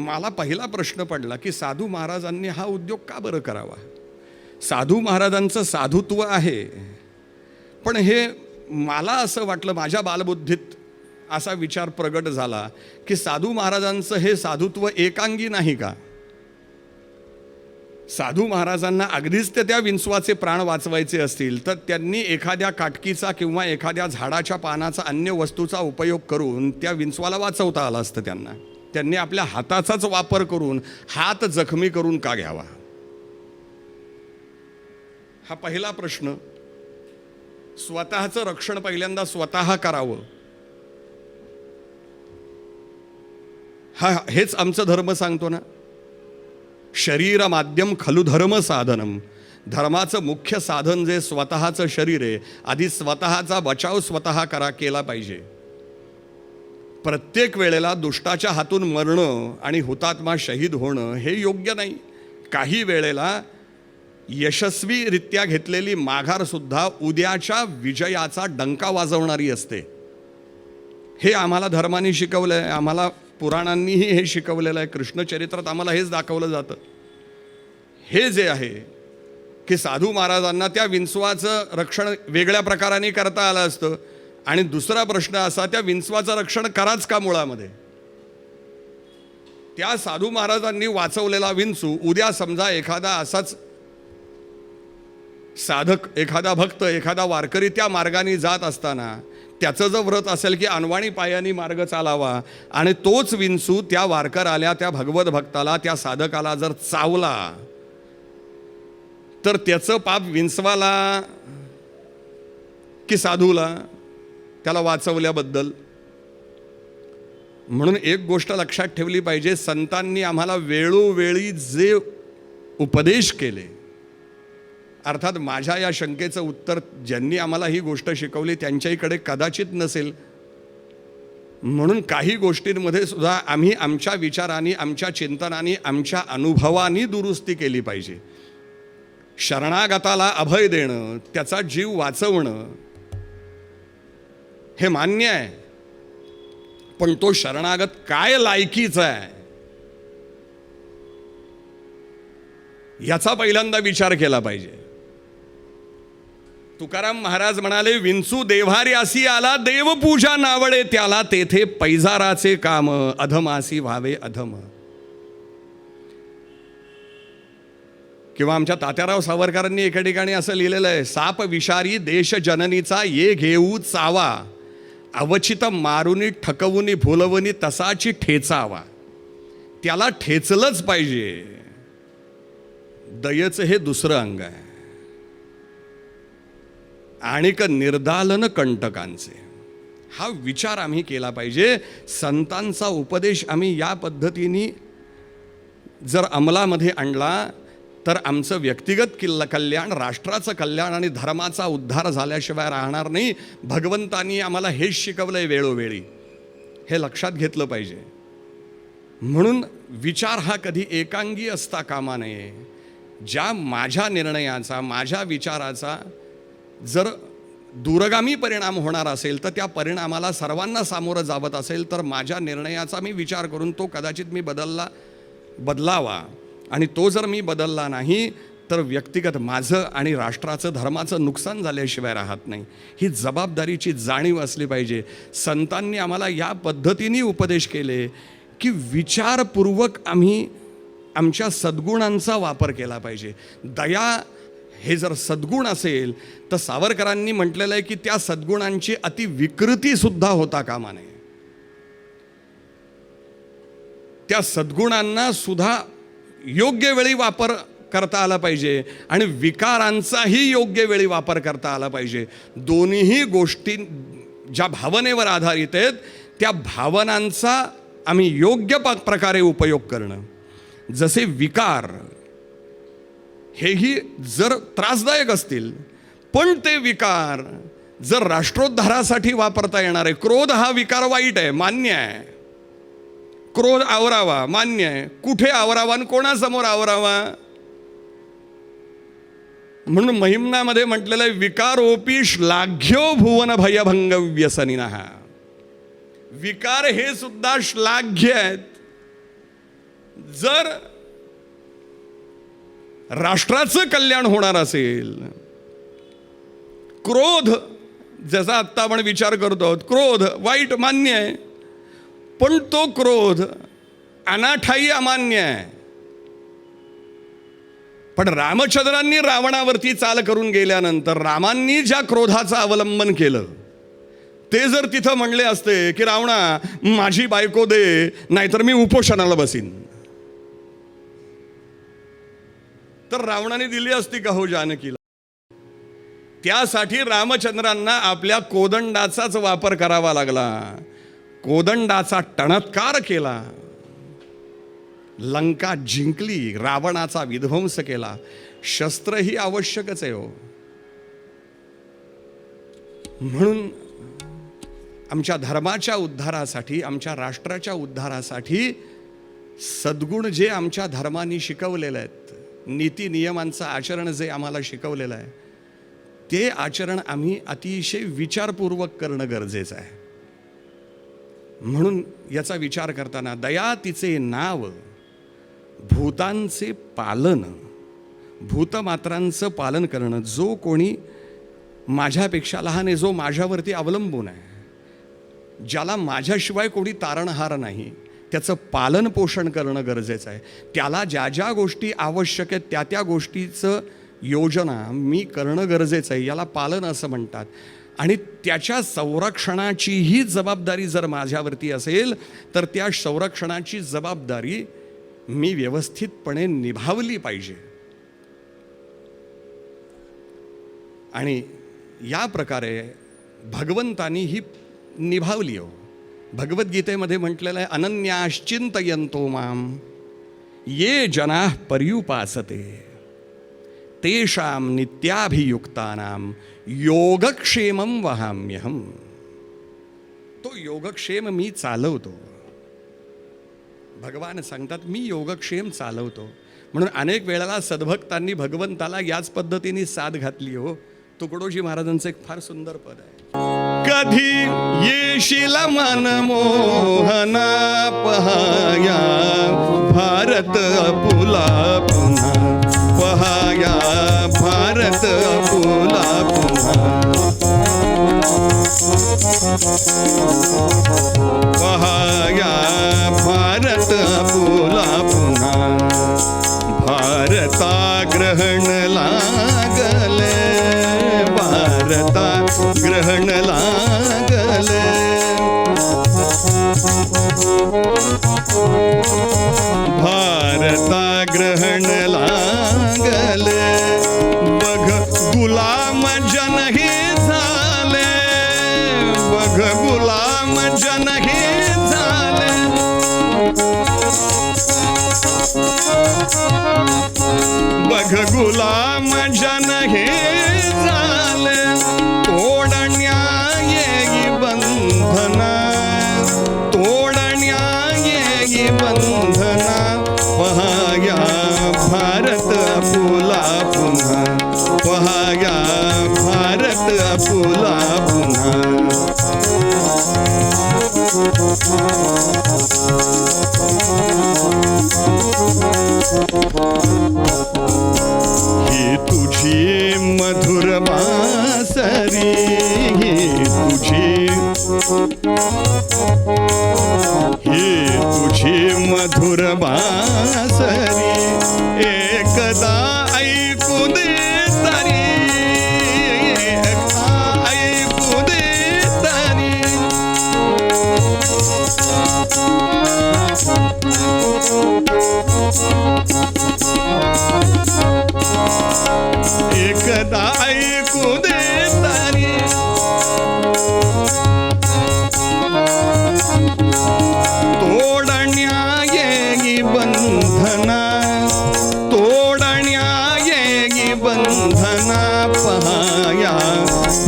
मला पहिला प्रश्न पडला की साधू महाराजांनी हा उद्योग का बरं करावा? साधू महाराजांचं साधुत्व आहे, पण हे मला असं वाटलं, माझ्या बालबुद्धीत असा विचार प्रगट झाला की साधू महाराजांचं हे साधुत्व एकांगी नाही का? साधू महाराजांना अगदीच त्या विंचवाचे प्राण वाचवायचे असतील तर त्यांनी एखाद्या काटकीचा किंवा एखाद्या झाडाच्या पानाचा, अन्य वस्तूचा उपयोग करून त्या विंचवाला वाचवता आलं असतं त्यांना. त्यांनी आपल्या हाताचाच वापर करून हात जखमी करून का घ्यावा? हा पहिला प्रश्न. स्वतःचं रक्षण पहिल्यांदा स्वतः करावं, हेच आमचं धर्म सांगतो ना. शरीर माध्यम खलु धर्म साधनम. धर्माचं मुख्य साधन जे स्वतःचं शरीर आहे, आधी स्वतःचा बचाव स्वतः केला पाहिजे. प्रत्येक वेळेला दुष्टाच्या हातून मरणं आणि हुतात्मा शहीद होणं हे योग्य नाही. काही वेळेला यशस्वीरित्या घेतलेली माघार सुद्धा उद्याच्या विजयाचा डंका वाजवणारी असते. हे आम्हाला धर्माने शिकवलं आहे, आम्हाला पुराणांनीही हे शिकवलेलं आहे. कृष्णचरित्रात आम्हाला हेच दाखवलं जातं. हे जे आहे की साधू महाराजांना त्या विंचवाचं रक्षण वेगळ्या प्रकाराने करता आलं असतं. आणि दुसरा प्रश्न असा, त्या विंचवाचं रक्षण कराच का मुळामध्ये? त्या साधू महाराजांनी वाचवलेला विंचू उद्या समजा एखादा असाच साधक, एखादा भक्त, एखादा वारकरी त्या मार्गाने जात असताना त्याचं जर व्रत असेल की अनवाणी पायानी मार्ग चालावा आणि तोच विंचू त्या वारकऱ्याला, त्या भगवत भक्ताला, त्या साधकाला जर चावला तर त्याचं पाप विंचवाला की साधूला, त्याला वाचवल्याबद्दल? म्हणून एक गोष्ट लक्षात ठेवली पाहिजे, संतांनी आम्हाला वेळोवेळी जे उपदेश केले, अर्थात माझ्या या शंकेचं उत्तर ज्यांनी आम्हाला ही गोष्ट शिकवली त्यांच्याकडे कदाचित नसेल, म्हणून काही गोष्टींमध्ये सुद्धा आम्ही आमच्या विचारांनी, आमच्या चिंतनाने, आमच्या अनुभवांनी दुरुस्ती केली पाहिजे. शरणागताला अभय देणं, त्याचा जीव वाचवणं हे मान्य आहे, पण तो शरणागत काय लायकीचा आहे याचा पहिल्यांदा विचार केला पाहिजे. तुकाराम महाराज म्हणाले, विंचू देव्हाऱ्यासी आला, देवपूजा नावडे त्याला, तेथे पैजाराचे काम, अधमासी व्हावे अधम. किंवा आमच्या तात्याराव सावरकरांनी एका ठिकाणी असं लिहिलेलं आहे, साप विषारी देश जननीचा ये घेऊ चावा, अवचित मारुनी ठकवुनी भुलवनी तसाची ठेचावा. त्याला ठेचलंच पाहिजे. दयेचं हे दुसरं अंग आहे. आणिक निर्दालन कंटकांचे, हा विचार आम्ही केला पाहिजे. संतांचा उपदेश आम्ही या पद्धतीने जर अंमलामध्ये आणला तर आमचं व्यक्तिगत कल्याण, राष्ट्राचं कल्याण आणि धर्माचा उद्धार झाल्याशिवाय राहणार नाही. भगवंतांनी आम्हाला हेच शिकवलंय वेळोवेळी, हे लक्षात घेतलं पाहिजे. म्हणून विचार हा कधी एकांगी असता कामा नये. ज्या माझ्या निर्णयाचा, माझ्या विचाराचा जर दूरगामी परिणाम होणार असेल तर त्या परिणामाला सर्वांना सामोरं जावत असेल तर माझ्या निर्णयाचा मी विचार करून तो कदाचित मी बदलावा. आणि तो जर मी बदलला नाही तर व्यक्तिगत माझं आणि राष्ट्राचं, धर्माचं नुकसान झाल्याशिवाय राहत नाही. ही जबाबदारीची जाणीव असली पाहिजे. संतांनी आम्हाला या पद्धतीने उपदेश केले की विचारपूर्वक आम्ही आमच्या सद्गुणांचा वापर केला पाहिजे. दया हे जर सद्गुण असेल तर सावरकरांनी म्हटलेलं आहे की त्या सद्गुणांची अतिविकृतीसुद्धा होता कामा नये. त्या सद्गुणांना सुद्धा योग्य वेळी वापर करता आला पाहिजे आणि विकारांचाही योग्य वेळी वापर करता आला पाहिजे. दोन्हीही गोष्टी ज्या भावनेवर आधारित आहेत त्या भावनांचा आम्ही योग्य प्रकारे उपयोग करणं. जसे विकार हेही जर त्रासदायक असतील पण ते विकार जर राष्ट्रोद्धारासाठी वापरता येणार आहे. क्रोध हा विकार वाईट आहे, मान्य आहे. क्रोध आवरावा, मान्य आहे. कुठे आवरावा आणि कोणासमोर आवरावा? म्हणून महिम्नामध्ये म्हटलेलं आहे, विकारोपी श्लाघ्यो भुवन भयभंग व्यसनिनः. विकार हे सुद्धा श्लाघ्य आहेत. जर राष्ट्राचं कल्याण होणार असेल, क्रोध ज्याचा आत्ता आपण विचार करतो, क्रोध वाईट मान्य आहे, पण तो क्रोध अनाठाई अमान्य आहे. पण रामचंद्रांनी रावणावरती चाल करून गेल्यानंतर रामांनी ज्या क्रोधाचं अवलंबन केलं ते जर तिथं म्हणले असते की रावणा माझी बायको दे नाहीतर मी उपोषणाला बसीन, तर रावणाने दिली असती का हो जानकीला? त्यासाठी रामचंद्रांना आपल्या कोदंडाचाच वापर करावा लागला. कोदंडाचा टणत्कार केला, लंका जिंकली, रावणाचा विध्वंस केला. शस्त्र ही आवश्यकच आहे हो. म्हणून आमच्या धर्माच्या उद्धारासाठी, आमच्या राष्ट्राच्या उद्धारासाठी सद्गुण जे आमच्या धर्माने शिकवलेले आहेत, नीती नियमांचं आचरण जे आम्हाला शिकवलेलं आहे, ते आचरण आम्ही अतिशय विचारपूर्वक करणं गरजेचं आहे. म्हणून याचा विचार करताना दया तिचे नाव, भूतांचे पालन, भूतमात्रांचं पालन करणं. जो कोणी माझ्यापेक्षा लहान आहे, जो माझ्यावरती अवलंबून आहे, ज्याला माझ्याशिवाय कोणी तारणहार नाही, त्याचं पालन पोषण करणं गरजेचं आहे. त्याला ज्या ज्या गोष्टी आवश्यक आहेत त्या त्या गोष्टीचं योजना मी करणं गरजेचं आहे. याला पालन असं म्हणतात. आणि त्याच्या संरक्षणाचीही जबाबदारी जर माझ्यावरती असेल तर त्या संरक्षणाची जबाबदारी मी व्यवस्थितपणे निभावली पाहिजे. आणि या प्रकारे भगवंतानी ही निभावली हो. भगवद्गीतेमध्ये म्हटलेलं आहे, अनन्याश्चिंतयन्तो माम ये जनाः पर्युपासते तेषां नित्याभियुक्तानां योगक्षेमं वहाम्यहम्. तो योगक्षेम मी चालवतो. भगवान सांगतात मी योगक्षेम चालवतो. म्हणून अनेक वेळेला सद्भक्तांनी भगवंताला याच पद्धतीने साथ घातली हो. तुकडोजी महाराजांचं एक फार सुंदर पद आहे, कधी येशील मन मोहना पहाया भारत आपुला पुन्हा, पहाया भारत भारत आपुला पुन्हा पहाया भारत आपुला पुन्हा भारता ग्रहण लागले भारता ग्रहण लागले भारता ग्रहण लागले बघ गुलाम जन हे झाले बघ गुलाम जन हे झाले बघ गुलाम जन हे झाले तोड न्याय बंधना तोड न्याय बंधना पहाया भारत आपुला पुन्हा पहाया भारत आपुला पुन्हा ही तुझी मधुर बासरी ही तुझी मधुर बासरी एकदा ऐकू दे तरी एकदा ऐकू दे तरी एकदा ऐकू दे तरी तोड न्याय बंधना तोड न्याय बंधना पहाया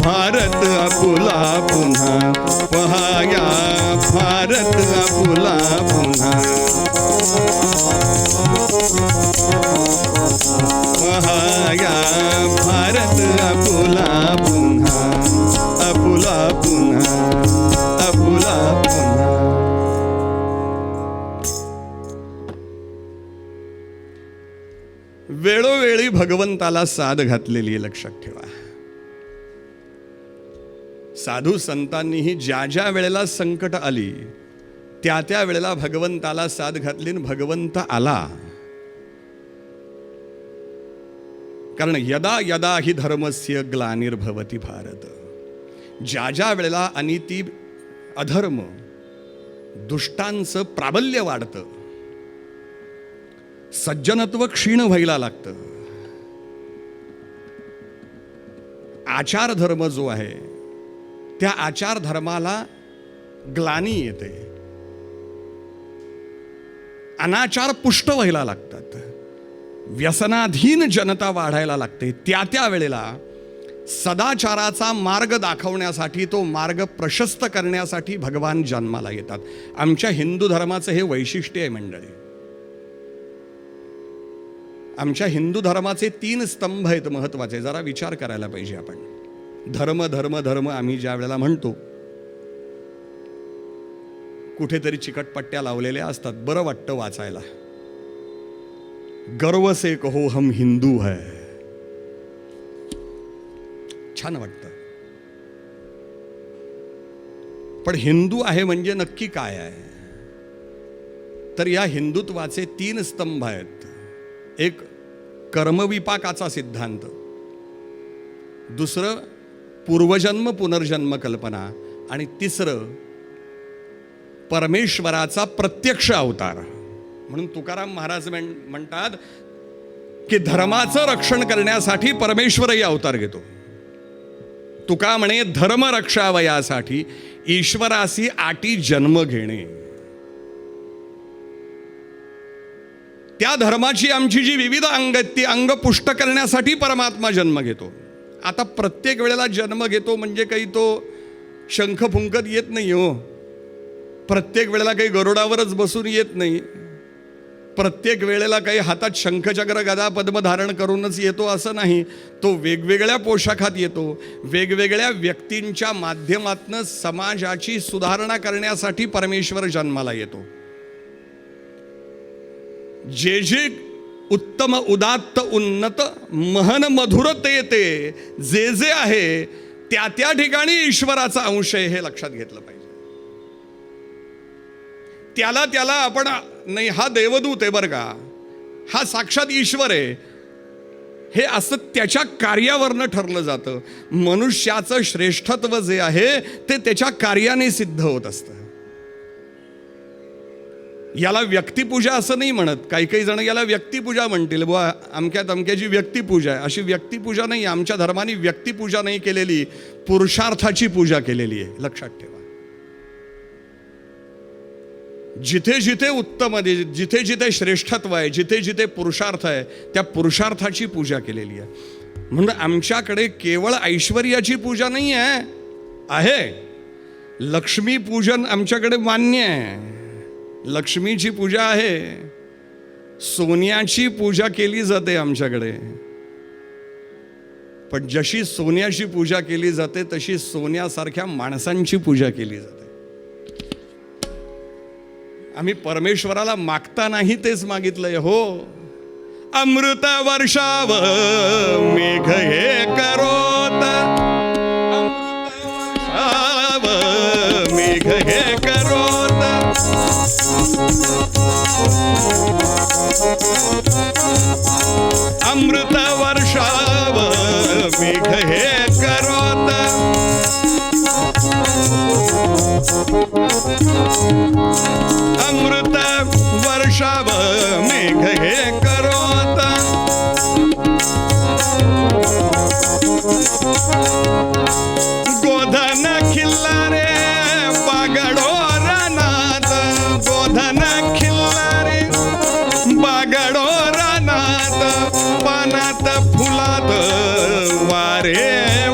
भारत आपुला पुन्हा पहाया भारत आपुला पुन्हा पहाया भारत आपुला पुन्हा आपुला पुन्हा आपुला पुन्हा वेळोवेळी भगवंताला साद घातलेली आहे, लक्षात ठेवा. साधू संतांनीही ज्या ज्या वेळेला संकट आली त्या त्या वेळेला भगवंताला साद घातली आणि भगवंत आला. कारण यदा यदा हि धर्मस्य ग्लानिर्भवति भारत, ज्या ज्या वेळेला अनिती अधर्म दुष्टांचं प्राबल्य वाढतं, सज्जनत्व क्षीण व्हायला लागतं, आचार धर्म जो आहे त्या आचार धर्माला ग्लानी येते, अनाचार पुष्ट व्हायला लागतात, व्यसनाधीन जनता वाढायला लागते. त्या त्या वेळेला सदाचाराचा मार्ग दाखवण्यासाठी, तो मार्ग प्रशस्त करण्यासाठी भगवान जन्माला येतात. आमच्या हिंदू धर्माचं हे वैशिष्ट्य आहे मंडळी. आमच्या हिंदू धर्माचे 3 स्तंभ आहेत महत्वाचे, जरा विचार करायला पाहिजे आपण. धर्म धर्म धर्म आम्ही ज्या वेळेला म्हणतो, कुठेतरी चिकटपट्ट्या लावलेल्या असतात, बरं वाटतं वाचायला. गर्व से कहो हम हिंदू है, छान वाटतं. पण हिंदू आहे म्हणजे नक्की काय आहे? तर या हिंदुत्वाचे 3 स्तंभ आहेत. एक कर्मविपाकाचा सिद्धांत, दुसरं पूर्वजन्म पुनर्जन्म कल्पना, आणि तिसरं परमेश्वराचा प्रत्यक्ष अवतार. म्हणून तुकाराम महाराज म्हणतात की धर्माचं रक्षण करण्यासाठी परमेश्वरही अवतार घेतो. तुका म्हणे धर्म रक्षावयासाठी ईश्वरासी आटी जन्म घेणे. त्या धर्माची आमची जी विविध अंग आहेत ती अंग पुष्ट करण्यासाठी परमात्मा जन्म घेतो. आता प्रत्येक वेळेला जन्म घेतो म्हणजे काही तो शंख फुंकत येत नाही हो. प्रत्येक वेळेला काही गरुडावरच बसून येत नाही. प्रत्येक वेळेला काही हातात शंखचक्र गदा पद्म धारण करूनच येतो असं नाही. तो वेगवेगळ्या पोशाखात येतो, वेगवेगळ्या व्यक्तींच्या माध्यमातून समाजाची सुधारणा करण्यासाठी परमेश्वर जन्माला येतो. जे जे उत्तम उदात्त उन्नत महन मधुरते ते जे जे आहे त्या त्या ठिकाणी ईश्वराचा अंश आहे हे लक्षात घेतलं पाहिजे. त्याला आपण नाही हा देवदूत आहे बरं का, हा साक्षात ईश्वर आहे, हे असं त्याच्या कार्यावरनं ठरलं जातं. मनुष्याचं श्रेष्ठत्व जे आहे ते त्याच्या कार्याने सिद्ध होत असतं. याला व्यक्तिपूजा असं नाही म्हणत. काही काही जण याला व्यक्तिपूजा म्हणतील, बुवा अमक्या तमक्याची व्यक्तिपूजा आहे. अशी व्यक्तिपूजा नाही. आमच्या धर्माने व्यक्तिपूजा नाही केलेली, पुरुषार्थाची पूजा केलेली आहे. लक्षात ठेवा. जिथे जिथे उत्तम आहे, जिथे जिथे श्रेष्ठत्व आहे, जिथे जिथे पुरुषार्थ आहे, त्या पुरुषार्थाची पूजा केलेली आहे. म्हणून आमच्याकडे केवळ ऐश्वर्याची पूजा नाही आहे. लक्ष्मी पूजन आमच्याकडे मान्य आहे. लक्ष्मीची पूजा आहे. सोन्याची पूजा केली जाते आमच्याकडे. पण जशी सोन्याची पूजा केली जाते तशी सोन्यासारख्या माणसांची पूजा केली जाते. आम्ही परमेश्वराला मागतानाही तेच मागितलंय. हो, अमृत वर्षाव मेघ हे करोत, अमृत वर्षाव मेघ हे करोत, अमृत वर्षाव मेघ हे करोत, अमृत वर्षाव मेघ हे करोत, गोधन खिल्लारे बागडो रानात, गोधन खिल्लारे बागडो रानात, पानात फुलात वारे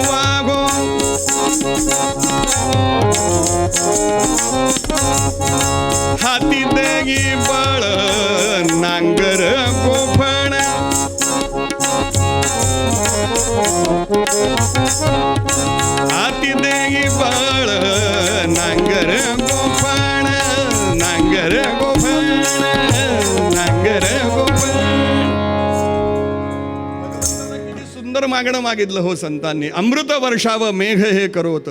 वागो, हाती देगी बळ नांगर गोफण, हाती देगी बळ नांगर गोफण, नांगर गोफण, नांगर गोफण. किती सुंदर मागणं मागितलं हो संतांनी. अमृत वर्षाव मेघ हे करोत,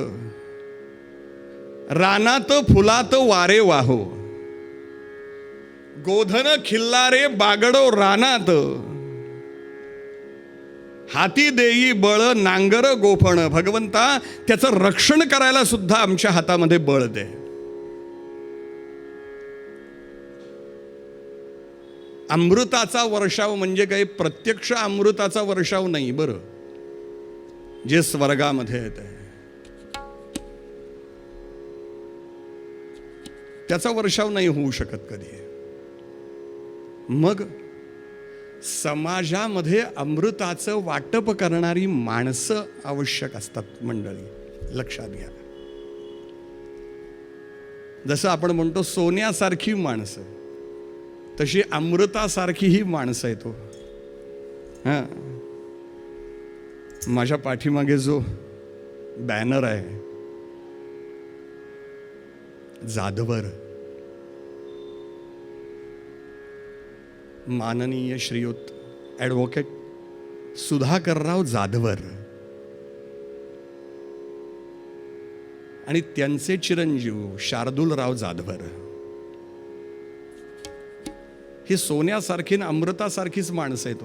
रानात फुलात वारे वाहो, गोधन खिल्लारे बागडो रानात, हाती देई बळ नांगर गोफण. भगवंता, त्याचं रक्षण करायला सुद्धा आमच्या हातामध्ये बळ दे. अमृताचा वर्षाव म्हणजे काही प्रत्यक्ष अमृताचा वर्षाव नाही बरं, जे स्वर्गामध्ये येते त्याचा वर्षाव नाही होऊ शकत कधी. मग समाजामध्ये अमृताचं वाटप करणारी माणसं आवश्यक असतात मंडळी, लक्षात घ्या. जसं आपण म्हणतो सोन्यासारखी माणसं, तशी अमृतासारखी ही माणसं आहेत. हां, माझ्या पाठीमागे जो बॅनर आहे, जाधवर माननीय श्रीयुत ॲडव्होकेट सुधाकरराव जाधवर आणि त्यांचे चिरंजीव शार्दूलराव जाधवर, ही सोन्यासारखी आणि अमृतासारखीच माणसं आहेत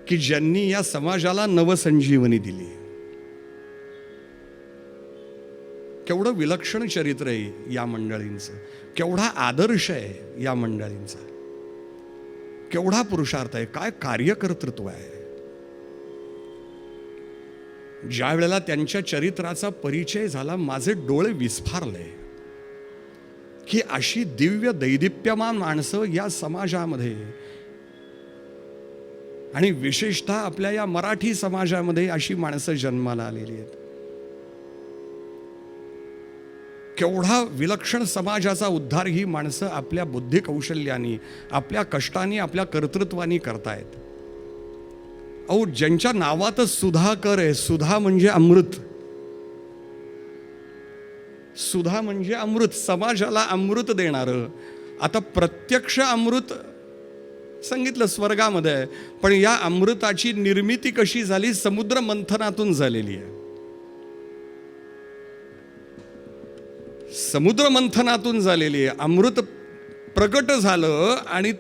की ज्यांनी या समाजाला नवसंजीवनी दिली. केवढं विलक्षण चरित्र आहे या मंडळींचं, केवढा आदर्श आहे या मंडळींचा, केवढा पुरुषार्थ आहे, काय कार्यकर्तृत्व आहे. ज्या वेळेला त्यांच्या चरित्राचा परिचय झाला, माझे डोळे विस्फारले की अशी दिव्य दैदिप्यमान माणसं या समाजामध्ये, आणि विशेषतः आपल्या या मराठी समाजामध्ये अशी माणसं जन्माला आलेली आहेत. केवढा विलक्षण समाजाचा उद्धार ही माणसं आपल्या बुद्धी कौशल्याने, आपल्या कष्टाने, आपल्या कर्तृत्वाने करतायत. अहो, ज्यांच्या नावातच सुधाकर आहे, सुधा म्हणजे अमृत, सुधा म्हणजे अमृत, समाजाला अमृत देणारं. आता प्रत्यक्ष अमृत सांगितलं स्वर्गामध्ये आहे. पण या अमृताची निर्मिती कशी झाली? समुद्र मंथनातून झालेली आहे. समुद्र मंथनातून झालेली आहे. अमृत प्रकट झालं आणि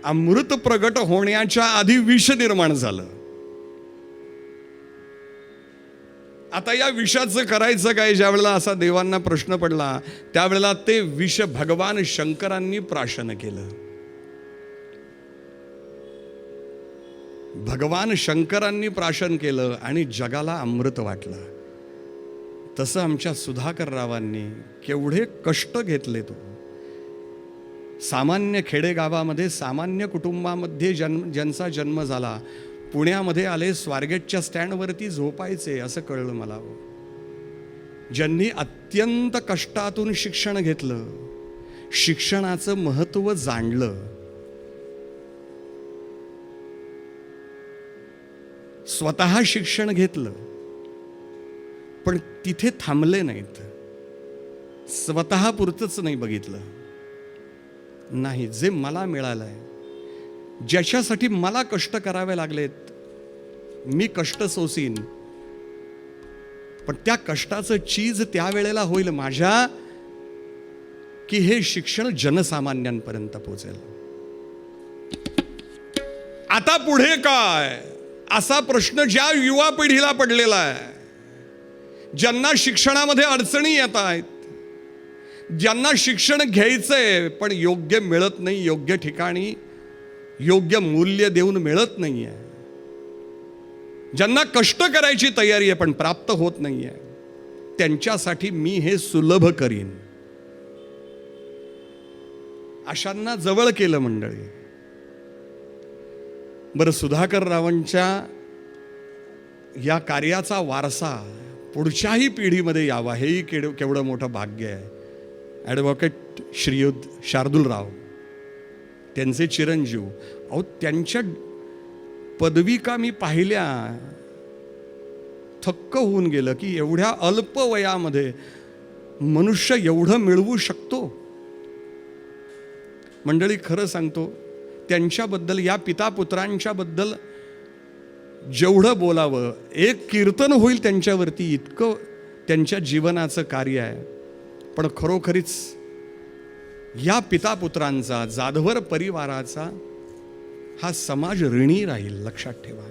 अमृत प्रकट होण्याच्या आधी विष निर्माण झालं. आता या विषाचं करायचं काय? ज्या वेळेला असा देवांना प्रश्न पडला त्यावेळेला ते विष भगवान शंकरांनी प्राशन केलं. भगवान शंकरांनी प्राशन केलं आणि जगाला अमृत वाटलं. तसं आमच्या सुधाकररावांनी केवढे कष्ट घेतले. तो सामान्य खेडेगावामध्ये सामान्य कुटुंबामध्ये ज्यांचा जन्म झाला, पुण्यामध्ये आले, स्वारगेटच्या स्टँडवरती झोपायचे असं कळलं मला. ज्यांनी अत्यंत कष्टातून शिक्षण घेतलं, शिक्षणाचं महत्त्व जाणलं, स्वतः शिक्षण घेतलं, पण तिथे थांबले नाहीत. स्वतः पुरतंच नाही बघितलं. नाही, जे मला मिळालंय, ज्याच्यासाठी मला कष्ट करावे लागलेत, मी कष्ट सोसीन, पण त्या कष्टाचं चीज त्यावेळेला होईल माझ्या, की हे शिक्षण जनसामान्यांपर्यंत पोहोचेल. आता पुढे काय, असा प्रश्न ज्या युवा पिढीला पडलेला आहे, ज्यांना शिक्षणामध्ये अडचणी येत आहेत, ज्यांना शिक्षण घ्यायचंय पण योग्य मिळत नाही, योग्य ठिकाणी योग्य मूल्य देऊन मिळत नाहीये, ज्यांना कष्ट करायची तयारी आहे पण प्राप्त होत नाहीये, त्यांच्यासाठी मी हे सुलभ करीन. अशांना जवळ केलं मंडळी. बरं, सुधाकररावांच्या या कार्याचा वारसा पुढच्याही पिढीमध्ये यावा, हेही केवढं मोठं भाग्य आहे. ॲडव्होकेट श्रीयुत शार्दूलराव, त्यांचे चिरंजीव, त्यांच्या पदविका मी पाहिल्या, थक्क होऊन गेलं की एवढ्या अल्प वयामध्ये मनुष्य एवढं मिळवू शकतो. मंडळी, खरं सांगतो, त्यांच्याबद्दल, या पिता पुत्रांच्या बद्दल जेवढं बोलावं, एक कीर्तन होईल त्यांच्यावरती, इतकं त्यांच्या जीवनाचं कार्य आहे. पण खरोखरीच या पिता पुत्रांचा, जाधवर परिवाराचा हा समाज ऋणी राहील. लक्षात ठेवा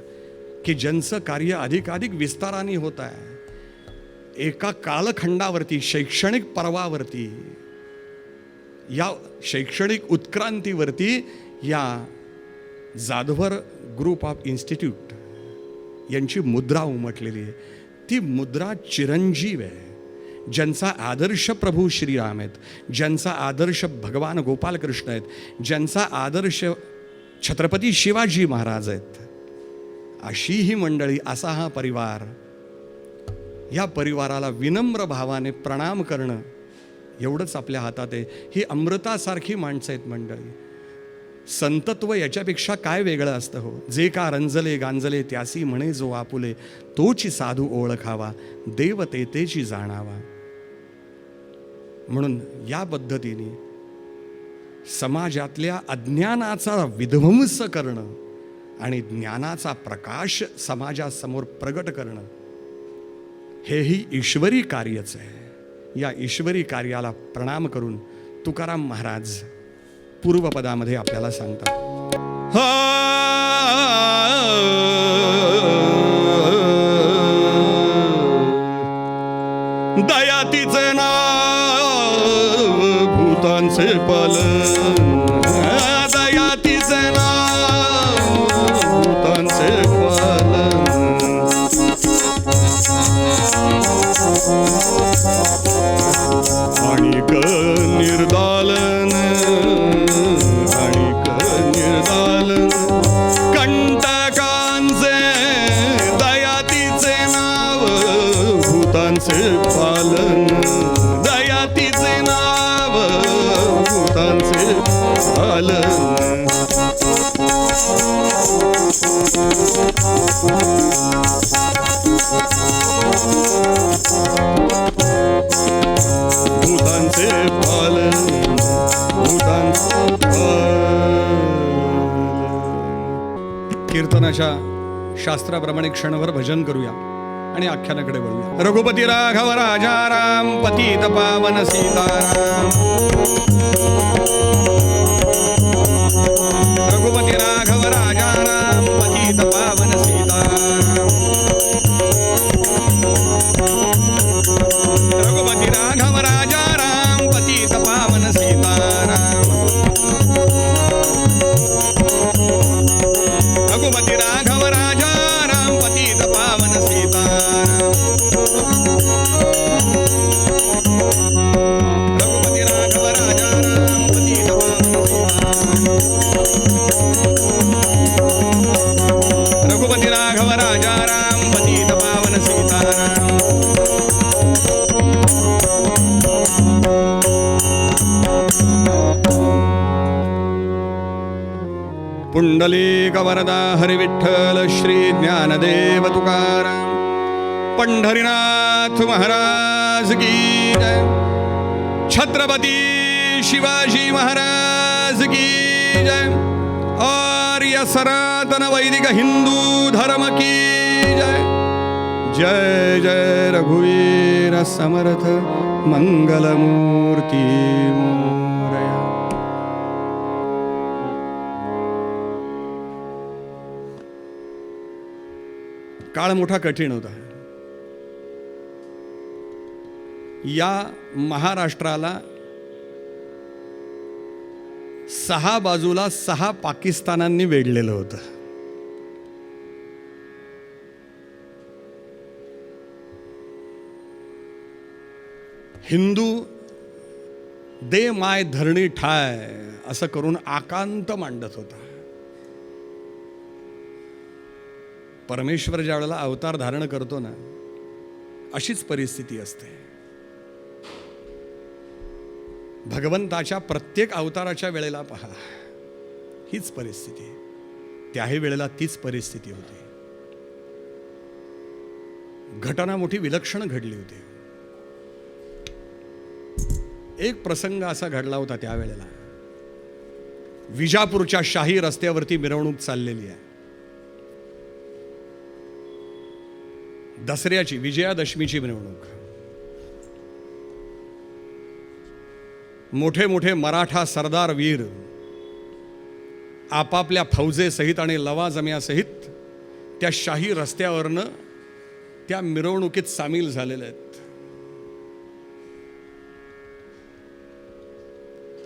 की ज्यांचं कार्य अधिकाधिक विस्ताराने होत आहे, एका कालखंडावरती, शैक्षणिक पर्वावरती, या शैक्षणिक उत्क्रांतीवरती या जाधवर ग्रुप ऑफ इन्स्टिट्यूट यांची मुद्रा उमटलेली आहे. ती मुद्रा चिरंजीव आहे. ज्यांचा आदर्श प्रभू श्रीराम आहेत, ज्यांचा आदर्श भगवान गोपालकृष्ण आहेत, ज्यांचा आदर्श छत्रपती शिवाजी महाराज आहेत, अशी ही मंडळी, असा हा परिवार, या परिवाराला विनम्र भावाने प्रणाम करणं एवढंच आपल्या हातात आहे. ही अमृतासारखी माणसं आहेत मंडळी. संतत्व याच्यापेक्षा काय वेगळं असतं हो. जे का रंजले गांजले त्यासी म्हणे जो आपुले, तोची साधू ओळखावा, देव तेची जाणावा. म्हणून या पद्धतीने समाजातल्या अज्ञानाचा विध्वंस करणं आणि ज्ञानाचा प्रकाश समाजासमोर प्रगट करणं, हेही ईश्वरी कार्यच आहे. या ईश्वरी कार्याला प्रणाम करून तुकाराम महाराज पूर्वपदामध्ये आपल्याला सांगतात. दयातीचे नाव भूतांचे पालन, दयातीचे नाव भूतांचे पालन, आणिक निर्दालन, आणिक निर्दालन, कंटकांचे दयातीचे नाव भूतांचे पालन, दयातीचे नाव भूतांचे पालन. भूतांचे पालन, भूतांचे पालन. भागवताच्या शास्त्राप्रमाणे क्षणभर भजन करूया आणि आख्यानाकडे वळूया. रघुपती राघव राजा राम पतित पावन सीताराम. रघुपती राघव राजा राम पतित पावन सीताराम. रघुपती राघव राजा राम पतित पावन सीताराम. रघुपती राघव राजा राम पतित पावन सीताराम. रघुपती राघव राजा राम पतित पावन सीताराम. रघुपती राघव राजा राम पतित पावन सीताराम. पुंडलिक वरदा हरी विठ्ठल श्री ज्ञानदेव तुकाराम. पंढरीनाथ महाराज की जय. छत्रपती शिवाजी महाराज की जय. आर्य सनातन वैदिक हिंदू धर्म की जय. जय जय रघुवीर समर्थ मंगलमूर्ती मोरया. काळ मोठा कठीण होता. या महाराष्ट्राला 6 बाजूला 6 पाकिस्तानांनी वेढलेलं होतं. हिंदू दे माय धरणी ठाय असं करून आकांत मांडत होता. परमेश्वर ज्या वेळेला अवतार धारण करतो ना, अशीच परिस्थिती असते. भगवंताच्या प्रत्येक अवताराच्या वेळेला पहा, हीच परिस्थिती. त्याही वेळेला तीच परिस्थिती होती. घटना मोठी विलक्षण घडली होती. एक प्रसंग असा घडला होता त्यावेळेला. विजापूरच्या शाही रस्त्यावरती मिरवणूक चाललेली आहे. दसऱ्याची, विजयादशमीची मिरवणूक. मोठे मोठे मराठा सरदार वीर आपापल्या फौजेसहित आणि लवाजम्यासहित त्या शाही रस्त्यावरनं त्या मिरवणुकीत सामील झालेले आहेत.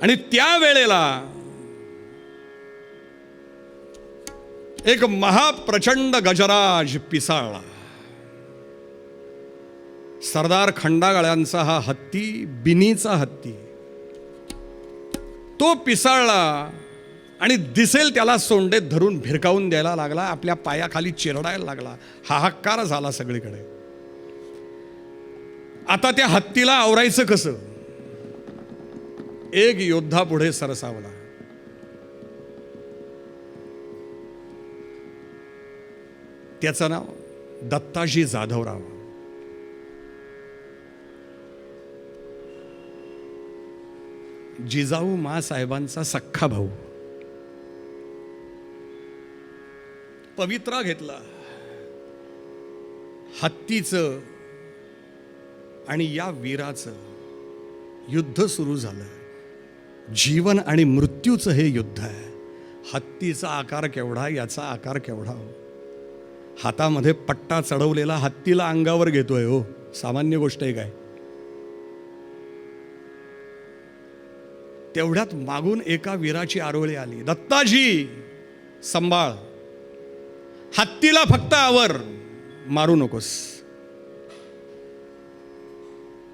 आणि त्यावेळेला एक महाप्रचंड गजराज पिसाळला. सरदार खंडागळ्यांचा हा हत्ती, बिनीचा हत्ती, तो पिसाळला आणि दिसेल त्याला सोंडेत धरून भिरकावून द्यायला लागला. आपल्या पायाखाली चिरडायला लागला. हाहाकार झाला सगळीकडे. आता त्या हत्तीला आवरायचं कसं? एक योद्धा पुढे सरसावला. त्याचं नाव दत्ताजी जाधवराव. जिजाऊ मासाहेबांचा सख्खा भाऊ. पवित्रा घेतला. हत्तीचं आणि या वीराचं युद्ध सुरू झालं. जीवन आणि मृत्यूचं हे युद्ध आहे. हत्तीचा आकार केवढा, याचा आकार केवढा. हातामध्ये पट्टा चढवलेला हत्तीला अंगावर घेतोय. हो, सामान्य गोष्ट आहे काय? तेवढ्यात मागून एका वीराची आरोळी आली. दत्ताजी संभाळ, हत्तीला फक्त आवर, मारू नकोस.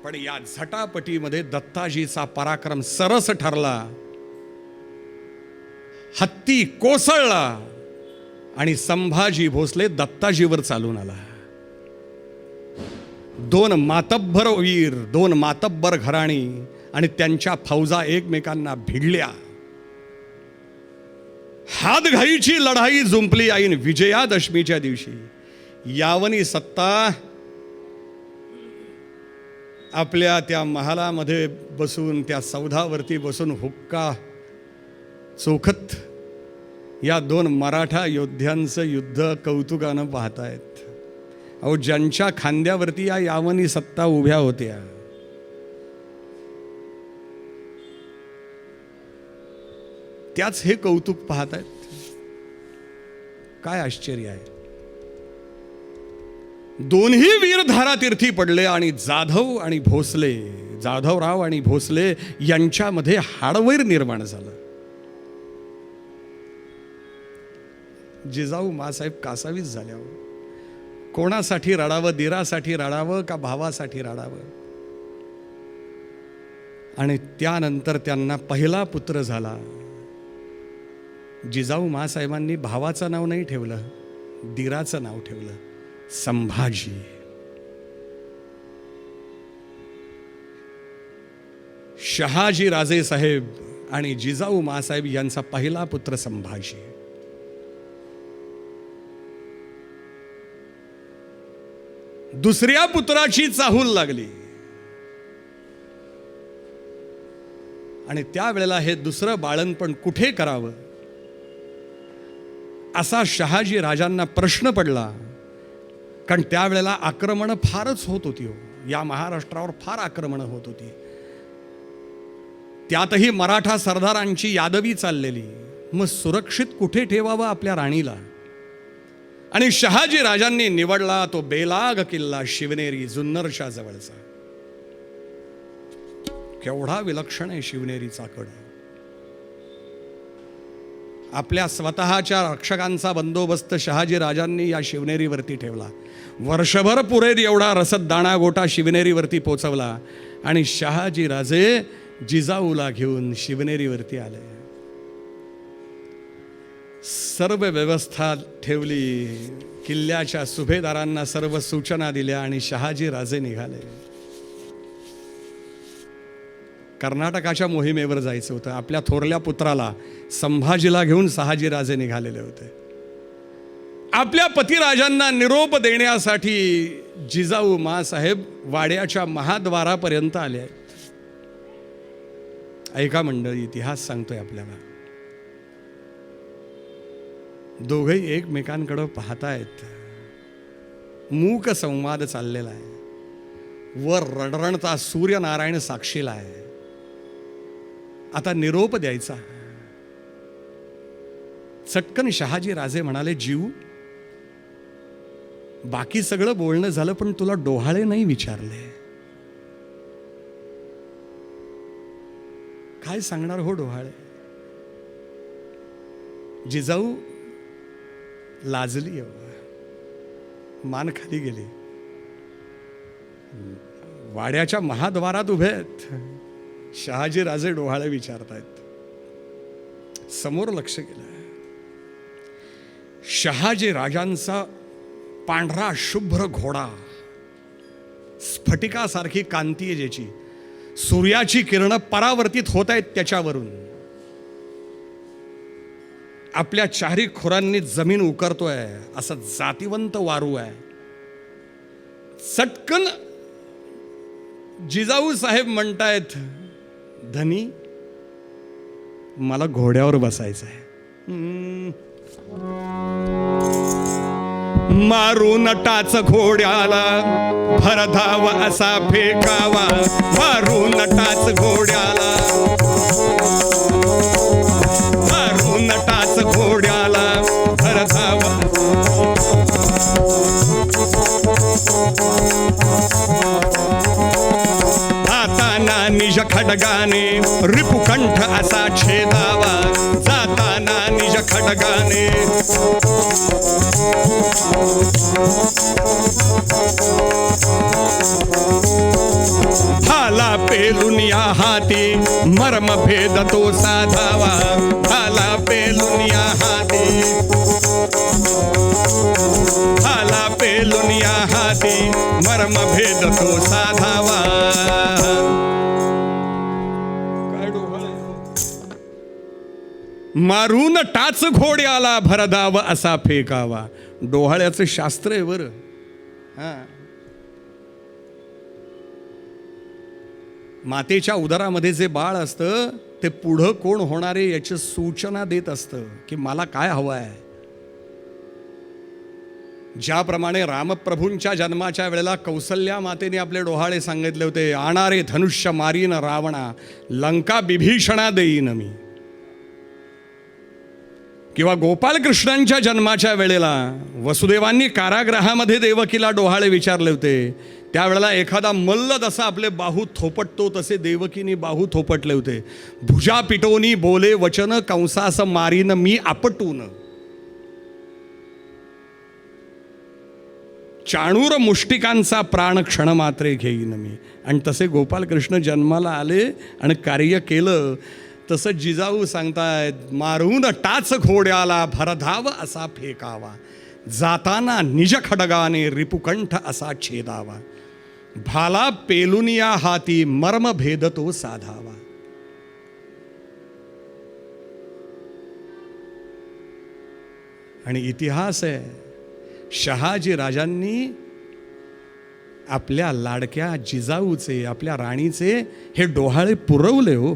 पण या झटापटीमध्ये दत्ताजीचा पराक्रम सरस ठरला. हत्ती कोसळला आणि संभाजी भोसले दत्ताजीवर चालून आला. 2 मातब्बर वीर, 2 मातब्बर घराणी आणि त्यांच्या फौजा एकमेकांना भिडल्या. हातघाईची लढाई जुंपली ऐन विजयादशमीच्या दिवशी. यावनी सत्ता आपल्या त्या महालामध्ये बसून, त्या सौधावरती बसून हुक्का चोखत या 2 मराठा योद्ध्यांचं युद्ध कौतुकानं पाहतायत. अहो, ज्यांच्या खांद्यावरती या यावनी सत्ता उभ्या होत्या, त्याच हे कौतुक पाहतायत. काय आश्चर्य आहे. दोन्ही वीर धारातीर्थी पडले आणि जाधवराव आणि भोसले यांच्यामध्ये हाडवैर निर्माण झालं. जिजाऊ मासाहेब कासावीस झाल्या. कोणासाठी रडावं, दिरासाठी रडावं का भावासाठी रडावं. आणि त्यानंतर त्यांना पहिला पुत्र झाला. जिजाऊ मासाहेबांनी भावाचं नाव नाही ठेवलं, दिराचं नाव ठेवलं, संभाजी. शहाजी राजे साहेब आणि जिजाऊ मासाहेब यांचा पहिला पुत्र संभाजी. दुसऱ्या पुत्राची चाहूल लागली आणि त्यावेळेला हे दुसरं बाळणपण कुठे करावं असा शहाजी राजांना प्रश्न पडला. कारण त्यावेळेला आक्रमणं फारच होत होती. या महाराष्ट्रावर फार आक्रमणं होत होती. त्यातही मराठा सरदारांची यादवी चाललेली. मग सुरक्षित कुठे ठेवावं आपल्या राणीला. आणि शहाजी राजांनी निवडला तो बेलाग किल्ला शिवनेरी, जुन्नरच्या जवळचा. केवढा विलक्षण आहे शिवनेरीचा गड. आपल्या स्वतःच्या रक्षकांचा बंदोबस्त शहाजी राजांनी या शिवनेरीवरती ठेवला. वर्षभर पुरेल एवढा रसद दाणा गोटा शिवनेरीवरती पोचवला. आणि शहाजी राजे जिजाऊला घेऊन शिवनेरीवरती आले. सर्व व्यवस्था ठेवली. किल्ल्याच्या सुभेदारांना सर्व सूचना दिल्या आणि शहाजी राजे निघाले. कर्नाटकाच्या मोहिमेवर जायचं होतं. आपल्या थोरल्या पुत्राला संभाजीला घेऊन शहाजी राजे निघालेले होते. आपल्या पतिराजांना निरोप देण्यासाठी जिजाऊ मासाहेब वाड्याच्या महाद्वारापर्यंत आले आहेत. ऐका मंडळी, इतिहास सांगतोय आपल्याला. दोघेही एकमेकांकडे पाहतायत. मूक संवाद चाललेला आहे. वर रडरणता सूर्यनारायण साक्षीला आहे. आता निरोप द्यायचा. चटकन शहाजी राजे म्हणाले, जीव, बाकी सगळं बोलणं झालं पण तुला डोहाळे नाही विचारले. काय सांगणार हो डोहाळे. जिजाऊ लाजली, मान खाली गेली. वाड्याच्या महाद्वारात उभे आहेत. शहाजी राजे डोहाळे विचारतायत. समोर लक्ष केलं. शहाजी राजांचा पांढरा शुभ्र घोडा, स्फटिकासारखी कांती आहे ज्याची. सूर्याची किरणं परावर्तित होत आहेत त्याच्यावरून. आपल्या चारी खोरांनी जमीन उकरतोय असं जातिवंत वारू आहे. चटकन जिजाऊ साहेब म्हणतायत, धनी, मला घोड्यावर बसायचं आहे. मारून टाच घोड्याला, भरधाव असा फेकावा. मारून टाच घोड्याला, मारून टाच घोड्याला, भरधाव. जाताना निज खडगाने रिपुकंठ असा छेदावा. जाताना निज खडगाने. भाला पेलून या हाती मर्म भेद तो साधावा. भाला पेलून या हाती, भाला पेलून या हाती मर्म भेद तो साधावा. मारून टाच घोड्याला, भरधाव असा फेकावा. डोहाळ्याचं शास्त्र आहे बरं. मातेच्या उदरामध्ये जे बाळ असतं ते पुढं कोण होणारे याची सूचना देत असतं की मला काय हवं आहे. ज्याप्रमाणे रामप्रभूंच्या जन्माच्या वेळेला कौसल्या मातेने आपले डोहाळे सांगितले होते, आणारे धनुष्य मारीन रावणा, लंका बिभीषणा देईन मी. किंवा गोपालकृष्णांच्या जन्माच्या वेळेला वसुदेवांनी कारागृहामध्ये देवकीला डोहाळे विचारले होते. त्यावेळेला एखादा मल्ल जसा आपले बाहू थोपटतो तसे देवकीने बाहू थोपटले होते. भुजा पिटोनी बोले वचन, कंसास मारीन मी आपटून. चाणूर मुष्टिकांचा प्राण क्षण मात्रे घेईन मी. आणि तसे गोपालकृष्ण जन्माला आले आणि कार्य केलं. तसं जिजाऊ सांगतायत, मारून टाच घोड्याला भरधाव असा फेकावा, जाताना निज खडगाने रिपुकंठ असा छेदावा, भाला पेलुनिया हाती मर्म भेद तो साधावा. आणि इतिहास आहे, शहाजी राजांनी आपल्या लाडक्या जिजाऊचे, आपल्या राणीचे हे डोहाळे पुरवले हो.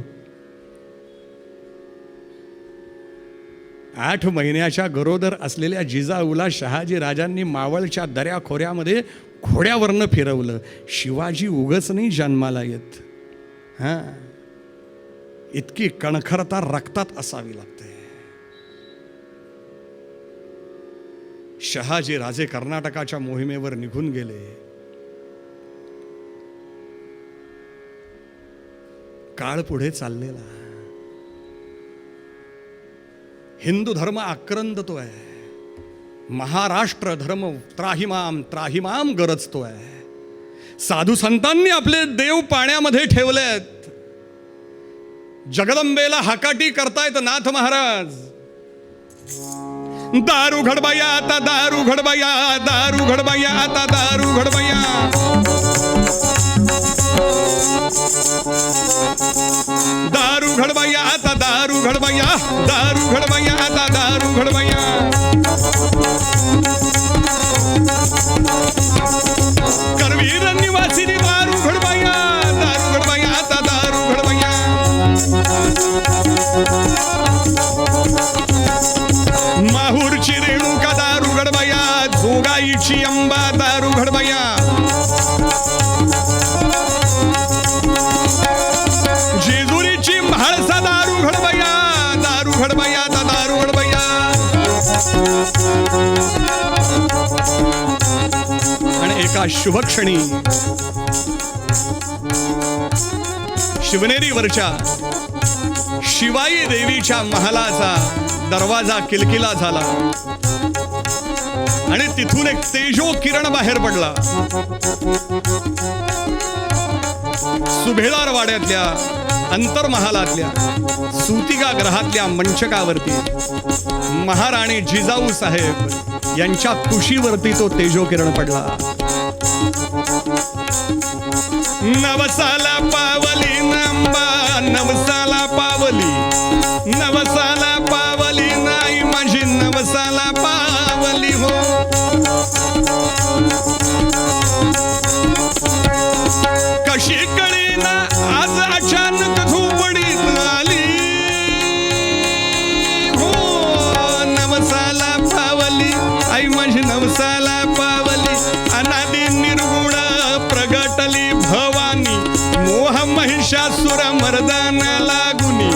8 महिन्याच्या गरोदर असलेल्या जिजाऊला शहाजी राजांनी मावळच्या दऱ्या खोऱ्यामध्ये घोड्यावरनं फिरवलं. शिवाजी उगच नाही जन्माला येत. हां, इतकी कणखरता रक्तात असावी लागते. शहाजी राजे कर्नाटकाच्या मोहिमेवर निघून गेले. काळ पुढे चाललेला, हिंदू धर्म आक्रंदतोय, महाराष्ट्र धर्म त्राहिमाम त्राहिमाम गरजतोय. साधू संतांनी आपले देव पाण्यामध्ये ठेवलेत. जगदंबेला हाकाटी करतायत नाथ महाराज. दारू घडबाया आता दारू घडबाया, दारू घडबाया आता दारू घडबाया. दारू घडबाया आता दारू घडबाया, दारू घडबाया आता दारू घडबाया. करवीर निवासिनी दारू घडबाया, दारू घडबाया आता दारू घडबाया. माहूरची रेणुका दारू घडबाया, जोगाईची अंबा दारू घडबाया. जेजुरीची म्हाळसा दारू घडबाया, दारू घडबाया आता दारू घडबाया. आणि एका शुभक्षणी शिवनेरीवरच्या शिवाई देवीच्या महालाचा दरवाजा किलकिला झाला आणि तिथून एक तेजो किरण बाहेर पडला. सुभेदार वाड्यातल्या अंतर्महालातल्या सुतिका ग्रहातल्या मंचकावरती महाराणी जिजाऊ साहेब यांच्या कुशीवरती तो तेजो किरण पडला. नवसाला पावली नंबा, नवसाला पावली, नवसाला पावली नाही माझी नवसाला पावली हो. कशी कळीना आज अचानक झोपडीत आली हो. नवसाला पावली आई माझी नवसाला पावली. अनादि निर्गुण प्रगटली भवानी, मोह महिषासुर मर्दाना लागुनी.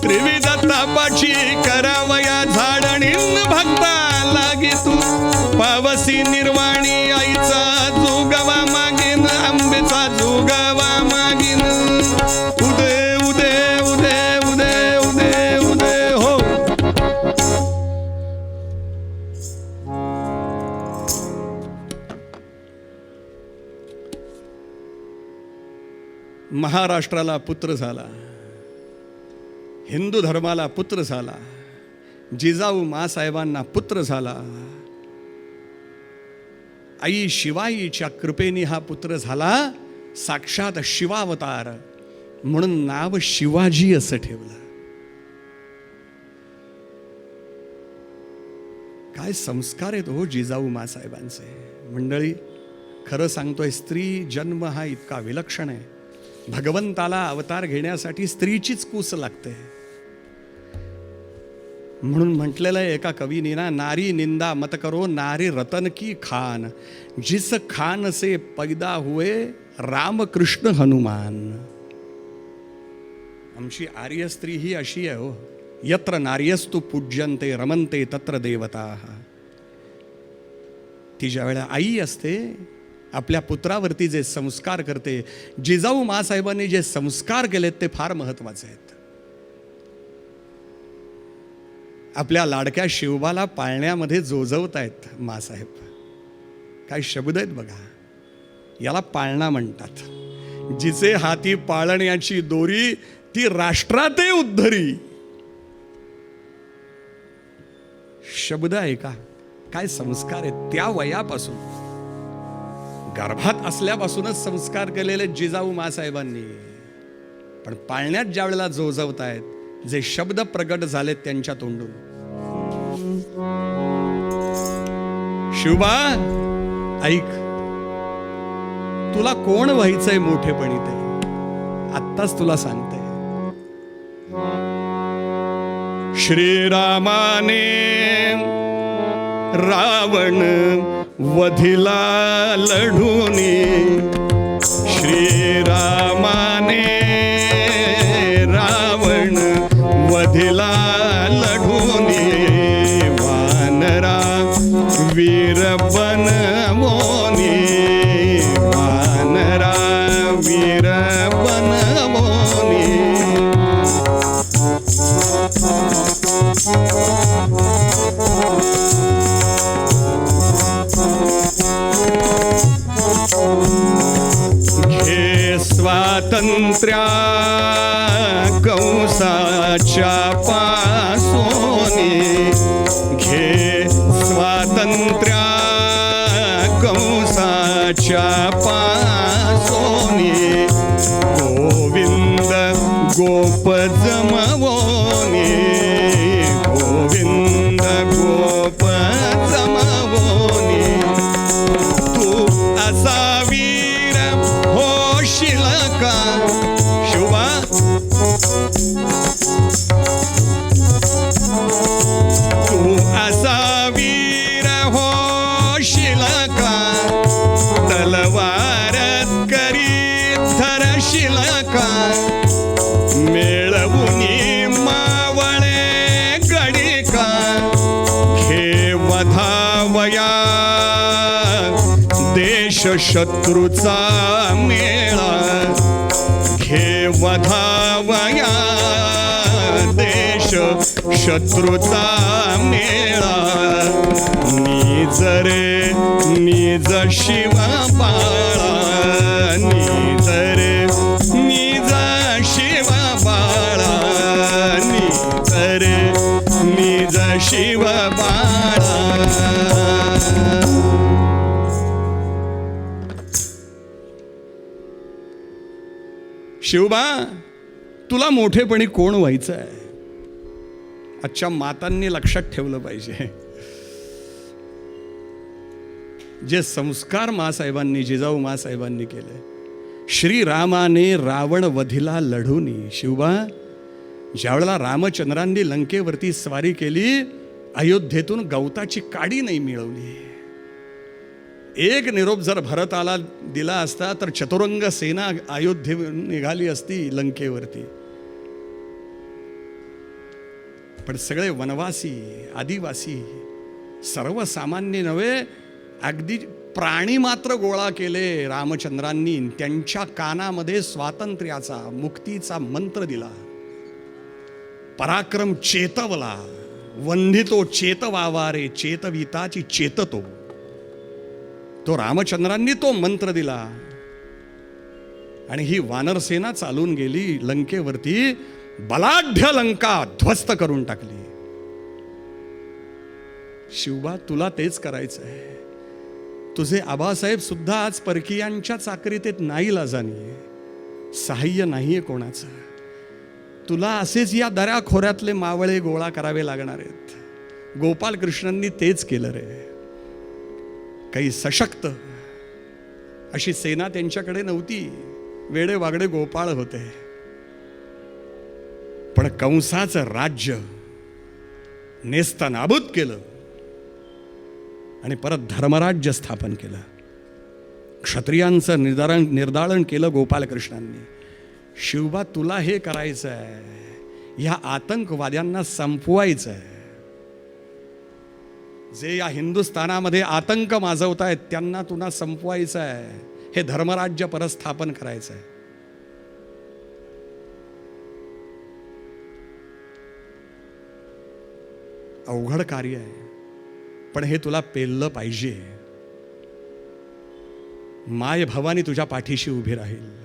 त्रिविध तापाची करावया झाडणीन भक्ता लागी तू. पावसी निर्वाणी आईचा जोगवा मागीन, आंबेचा जोगवा मागीन. उदे उदे उदे उदे उदे उदे हो. महाराष्ट्राला पुत्र झाला, हिंदू धर्माला पुत्र झाला, जिजाऊ मासाहेबांना पुत्र झाला. आई शिवाईच्या कृपेने हा पुत्र झाला. साक्षात शिवावतार म्हणून नाव शिवाजी असं ठेवलं. काय संस्कार आहेत हो जिजाऊ मासाहेबांचे. मंडळी, खरं सांगतोय, स्त्री जन्म हा इतका विलक्षण आहे. भगवंताला अवतार घेण्यासाठी स्त्रीचीच कूस लागते. म्हणून म्हटलेलं आहे एका कवीनी ना, नारी निंदा मत करो नारी रतन की खान, जिस खान से पैदा हुए राम कृष्ण हनुमान. आमची आर्य स्त्री ही अशी आहे हो. यत्र नार्यस्तु पूज्यन्ते रमन्ते तत्र देवताः. ती ज्या वेळेला आई असते, आपल्या पुत्रावरती जे संस्कार करते, जिजाऊ मासाहेबांनी जे संस्कार केलेत ते फार महत्वाचे आहेत. आपल्या लाडक्या शिवबाला पाळण्यामध्ये जोजवतायत मासाहेब. काय शब्द आहेत बघा. याला पाळणा म्हणतात. जिचे हाती पाळण्याची दोरी, ती राष्ट्राते उद्धरी. शब्द आहे का? काय संस्कार आहेत. त्या वयापासून, गर्भात असल्यापासूनच संस्कार केलेले जिजाऊ मासाहेबांनी. पण पाळण्यात ज्या वेळेला जोजवतायत, जे शब्द प्रगट झालेत त्यांच्या तोंडून, शिवबा ऐक, तुला कोण व्हायचंय मोठेपणी ते आत्ताच तुला सांगते. श्रीरामाने रावण वधिला लढूनी, श्रीरामाने रावण वधिला लढूनी, वानरा वीर बनवोनी, वानरा वीर बनवोनी. घे स्वातंत्र्या कंसाच्या पासोनी, घे स्वातंत्र्या कंसाच्या पासोनी, गोविंद गोप जमवोनी, गोविंद गोप जमवोनी. तू असा वीर होशील का शिवा, तू असा वीर होशील का, तलवार करी धरशील का, मिळवुनी मावळे गडी का, घे वधावया देश शत्रूचा मेळा, घे वधावया देश शत्रूचा मेळा. निज रे निज शिव बाळा, निज रे निज शिव बाळा, निज रे निज शिव बाळा. शिवबा तुला मोठेपणी कोण व्हायचं आहे, आजच्या मातांनी लक्षात ठेवलं पाहिजे. जे संस्कार मासाहेबांनी, जिजाऊ मासाहेबांनी केले. श्रीरामाने रावण वधिला लढूनी. शिवबा ज्यावेळेला रामचंद्रांनी लंकेवरती स्वारी केली, अयोध्येतून गवताची काडी नाही मिळवली. एक निरोप जर भरताला दिला असता तर चतुरंग सेना अयोध्येवरून निघाली असती लंकेवरती. पण सगळे वनवासी, आदिवासी, सर्वसामान्य नव्हे, अगदी प्राणी मात्र गोळा केले रामचंद्रांनी. त्यांच्या कानामध्ये स्वातंत्र्याचा, मुक्तीचा मंत्र दिला. पराक्रम चेतवला, वंदितो चेतवावा रे, चेतविताची चेततो. तो रामचंद्रांनी तो मंत्र दिला आणि ही वानरसेना चालून गेली लंकेवरती. बलाढ्य लंका ध्वस्त करून टाकली. शिवबा तुला तेच करायचं आहे. तुझे आबासाहेब सुद्धा आज परकीयांच्या चाकरीत येत नाईलाजानी, सहाय्य नाहीये कोणाचं. तुला असेच या दऱ्याखोऱ्यातले मावळे गोळा करावे लागणार आहेत. गोपालकृष्णांनी तेच केलं रे. काही सशक्त अशी सेना त्यांच्याकडे नव्हती. वेडे वागडे गोपाळ होते, पण कंसाचं राज्य नेस्तनाबूत केलं आणि परत धर्मराज्य स्थापन केलं. क्षत्रियांचं निर्दारण केलं गोपालकृष्णांनी. शिवबा, तुला हे करायचं आहे, ह्या आतंकवाद्यांना संपवायचं आहे. जे या हिंदुस्थानामध्ये आतंक माजवत आहेत त्यांना तुला संपवायचं आहे. हे धर्मराज्य परत स्थापन करायचं आहे. अवघड कार्य आहे, पण हे तुला पेललं पाहिजे. माय भवानी तुझ्या पाठीशी उभी राहील.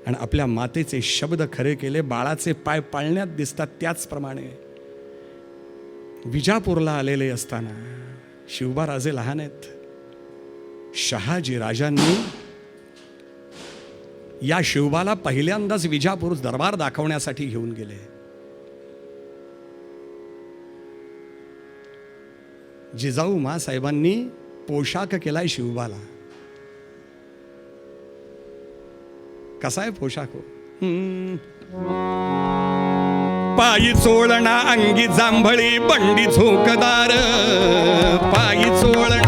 आणि आपल्या मातेचे शब्द खरे केले. बाळाचे पाय पाळण्यात दिसतात त्याचप्रमाणे विजापूरला आलेले असताना शिवबा राजे लहान आहेत. शहाजी राजांनी या शिवबाला पहिल्यांदाच विजापूर दरबार दाखवण्यासाठी घेऊन गेले. जिजाऊ मासाहेबांनी पोशाख केलाय शिवबाला. कसा आहे पोशाख हो? पायी चोळणा अंगी जांभळी बंडी झोकदार. पायी चोळणा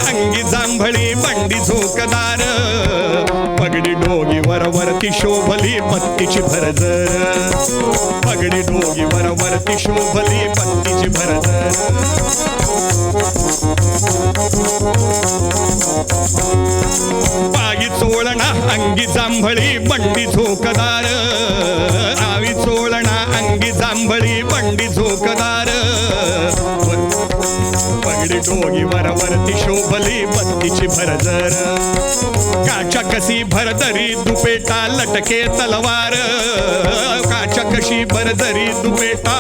अंगी जांभळी बंडी झोकदार. पगडी डोगीवर वरती शोभली पत्तीची भरजर. पगडी डोगीवर वरती शोभली पत्तीची भरजर. पायी चोळणा अंगी जांभळी बंडी झोकदार. आवी चोळणा अंगी जांभळी बंडी झोकदार. पगडी डोगीवर वरती शोभली बत्तीची भरजर. काच्या कशी भरदरी दुपेटा लटके तलवार. काच्या कशी भरदरी दुपेटा.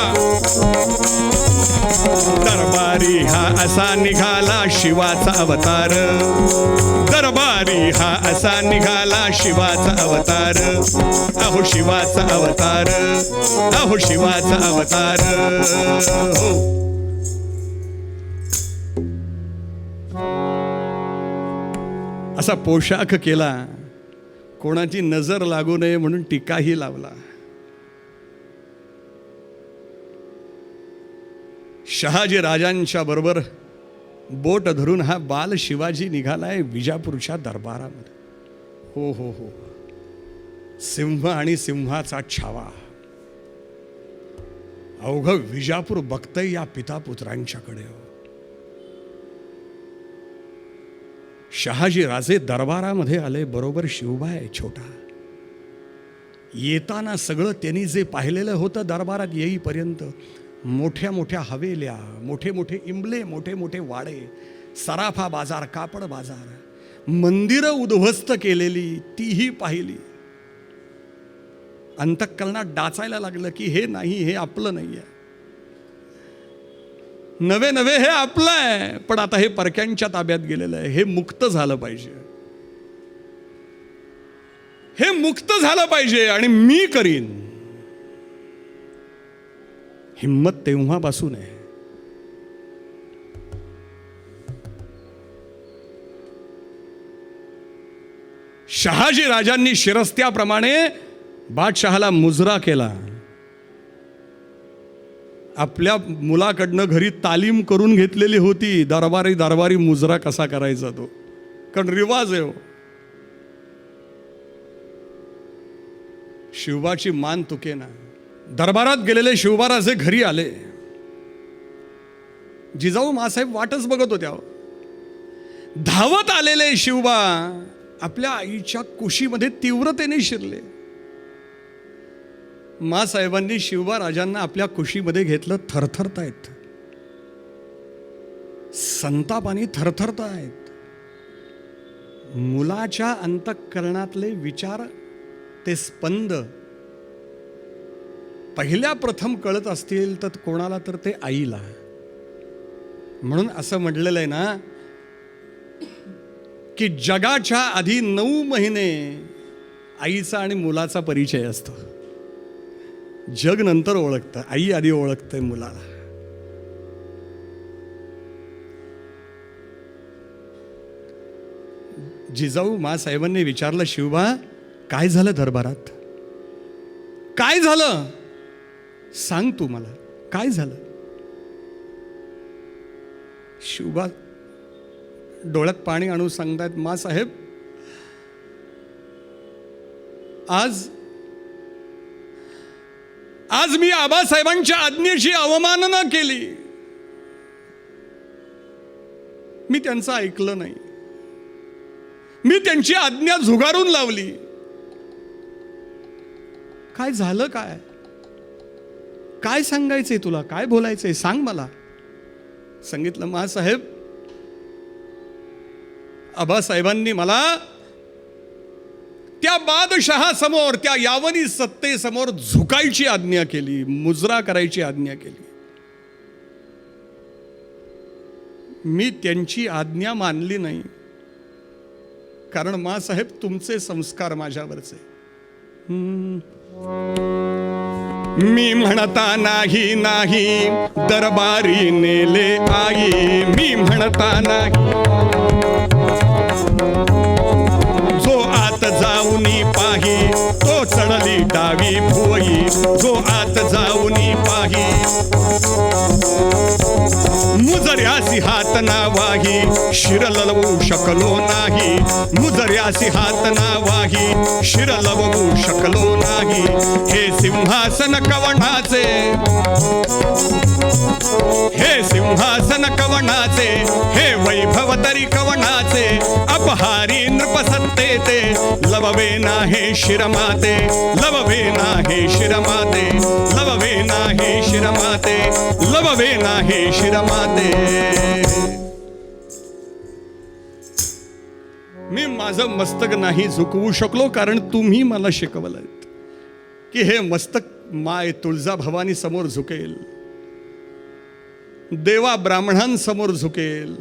दरबारी हा असा निघाला शिवाचा अवतार. दरबारी हा असा निघाला शिवाचा अवतार. अहो शिवाचा अवतार. अहो शिवाचा अवतार. हो. असा पोशाख केला. कोणाची नजर लागू नये म्हणून टीकाही लावला. शहाजी राजांच्या बरोबर बोट धरून हा बाल शिवाजी निघालाय विजापूरच्या दरबारामध्ये. हो हो हो. सिंह आणि सिंहाचा छावा. अवघं विजापूर बघतंय या पिता पुत्रांच्याकडे. शहाजी राजे दरबारामध्ये आले. बरोबर शिवबा आहे छोटा. येताना सगळं त्यांनी जे पाहिलेलं होतं दरबारात येईपर्यंत, मोठ्या मोठ्या हवेल्या, मोठे मोठे इंबले, मोठे मोठे वाडे, सराफा बाजार, कापड बाजार, मंदिरं उद्ध्वस्त केलेली तीही पाहिली. अंतःकरणात डाचायला लागलं की हे नाही, हे आपलं नाही आहे. नवे नवे हे आपलं आहे, पण आता हे परक्यांच्या ताब्यात गेलेलं आहे. हे मुक्त झालं पाहिजे. हे मुक्त झालं पाहिजे आणि मी करीन. हिम्मत तेव्हापासून आहे. शहाजी राजांनी शिरस्त्याप्रमाणे बादशहाला मुजरा केला. आपल्या मुलाकडनं घरी तालीम करून घेतलेली होती. दरबारी मुजरा कसा करायचा तो, कारण रिवाज आहे हो. शिवबाची मान तुकेना. दरबारात गेलेले शिवबाराजे घरी आले. जिजाऊ मासाहेब वाटच बघत होत्या. धावत आलेले शिवबा आपल्या आईच्या कुशीमध्ये तीव्रतेने शिरले. मासाहेबांनी शिवबा राजांना आपल्या कुशीमध्ये घेतलं. थरथरतायत, संतापाने थरथरतायत. मुलाच्या अंतःकरणातले विचार, ते स्पंद पहिल्या प्रथम कळत असतील तर कोणाला तर ते आईला. म्हणून असं म्हटलेलं आहे ना की जगाच्या आधी 9 महिने आईचा आणि मुलाचा परिचय असतो. जग नंतर ओळखतं, आई आधी ओळखते मुलाला. जिजाऊ मासाहेबांनी विचारलं, शिवबा काय झालं दरबारात, काय झालं सांग तू मला, काय झालं. शिवबा डोळ्यात पाणी आणून सांगतायत, मासाहेब आज मी आबासाहेबांच्या आज्ञेची अवमानना केली, मी त्यांचं ऐकलं नाही, मी त्यांची आज्ञा झुगारून लावली. काय झालं, काय सांगायचंय तुला, काय बोलायचंय सांग मला. सांगितलं, महासाहेब आबासाहेबांनी मला त्या बादशहासमोर, त्या यावनी सत्तेसमोर झुकायची आज्ञा केली, मुजरा करायची आज्ञा केली. मी त्यांची आज्ञा मानली नाही, कारण मासाहेब तुमचे संस्कार माझ्यावरचे. मी म्हणता नाही नाही दरबारी नेले आई, मी म्हणता नाही जो आत जाऊनी पाही तो चढली डावी भुवई, जो आत जाऊनी पाही मुजऱ्यासी हात ना वाही शिर लवू शकलो नाही, मुजऱ्यासी हात ना वाही शिर लवू शकलो नाही. हे सिंहासन कवणाचे, हे सिंहासन कवणाचे, हे वैभव तरी कवणाचे, अपहारी नृपसत्ते ते लववे नाहे शिरमाते, लववे नाहे शिरमाते, लववे नाहे शिरमाते, लववे नाहे शिरमाते. मी माझं मस्तक नाही झुकवू शकलो, कारण तुम्ही मला शिकवलं की हे मस्तक माय तुळजाभवानी समोर झुकेल, देवा ब्राह्मणांसमोर झुकेल,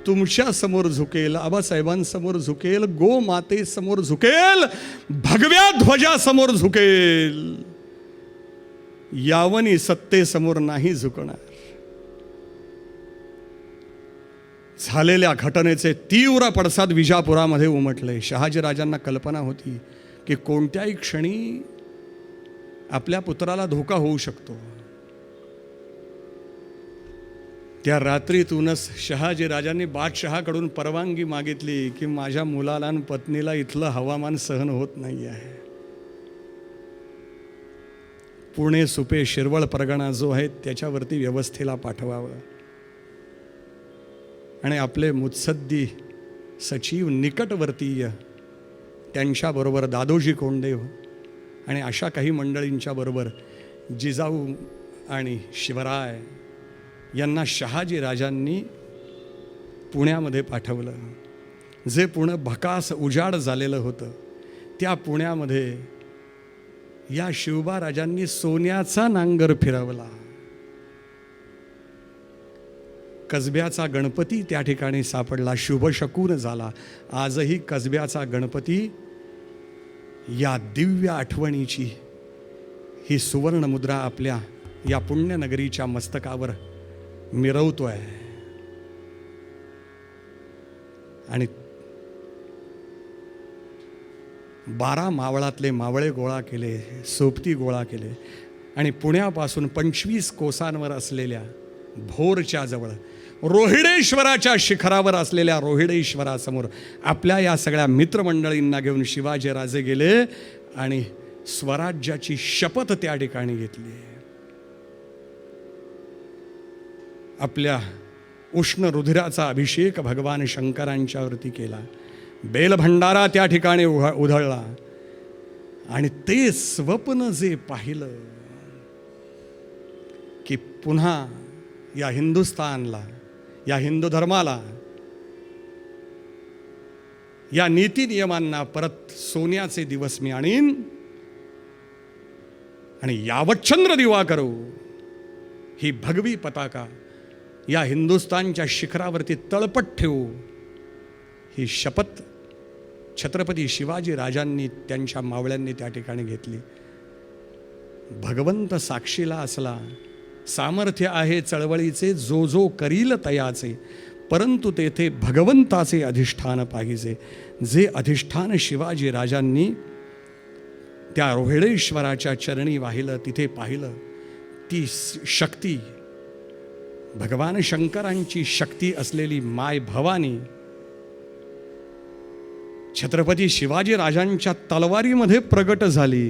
तुमच्या समोर झुकेल, आबासाहेबांसमोर झुकेल, गो मातेसमोर झुकेल, भगव्या ध्वजासमोर झुकेल, यावनी सत्तेसमोर नाही झुकणार. झालेल्या घटनेचे तीव्र पडसाद विजापुरामध्ये उमटले. शहाजीराजांना कल्पना होती की कोणत्याही क्षणी आपल्या पुत्राला धोका होऊ शकतो. त्या रात्रीतूनच शहाजीराजांनी बादशहाकडून परवानगी मागितली की माझ्या मुलाला आणि पत्नीला इथलं हवामान सहन होत नाही आहे. पुणे, सुपे, शिरवळ परगणा जो आहे त्याच्यावरती व्यवस्थेला पाठवावं आणि आपले मुत्सद्दी सचिव निकटवर्तीय त्यांच्याबरोबर दादोजी कोंडदेव आणि अशा काही मंडळींच्या बरोबर जिजाऊ आणि शिवराय यांना शहाजीराजांनी पुण्यामध्ये पाठवलं. जे पुणे भकास उजाड झालेलं होतं त्या पुण्यामध्ये या शिवबा राजांनी सोन्याचा नांगर फिरवला. कसब्याचा गणपती त्या ठिकाणी सापडला, शुभशकून झाला. आजही कसब्याचा गणपती या दिव्य आठवणीची ही सुवर्ण मुद्रा आपल्या या पुण्यनगरीच्या मस्तकावर मिरवतोय. आणि 12 मावळातले मावळे गोळा केले, सोबती गोळा केले आणि पुण्यापासून 25 कोसांवर असलेल्या भोरच्या जवळ रोहिडेश्वराच्या शिखरावर असलेल्या रोहिडेश्वरासमोर आपल्या या सगळ्या मित्रमंडळींना घेऊन शिवाजीराजे गेले आणि स्वराज्याची शपथ त्या ठिकाणी घेतली. आपल्या उष्ण रुधिराचा अभिषेक भगवान शंकरांच्यावरती केला. बेलभंडारा त्या ठिकाणी उधळला आणि ते स्वप्न जे पाहिलं की पुन्हा या हिंदुस्थानला, या हिंदू धर्माला, या नीती नियमांना परत सोन्याचे दिवस मी आणीन आणि यावच्छंद्र दिवा करू, ही भगवी पताका या हिंदुस्थानच्या शिखरावरती तळपट ठेवू, ही शपथ छत्रपती शिवाजी राजांनी त्यांच्या मावळ्यांनी त्या ठिकाणी घेतली. भगवंत साक्षीला असला, सामर्थ्य आहे चळवळीचे, जो जो करील तयाचे, परंतु तेथे भगवंताचे अधिष्ठान पाहिजे. जे अधिष्ठान शिवाजी राजांनी त्या रोहिडेश्वराच्या चरणी वाहिलं, तिथे पाहिलं, ती शक्ती भगवान शंकरांची शक्ती असलेली माय भवानी छत्रपती शिवाजी राजांच्या तलवारीमध्ये प्रगट झाली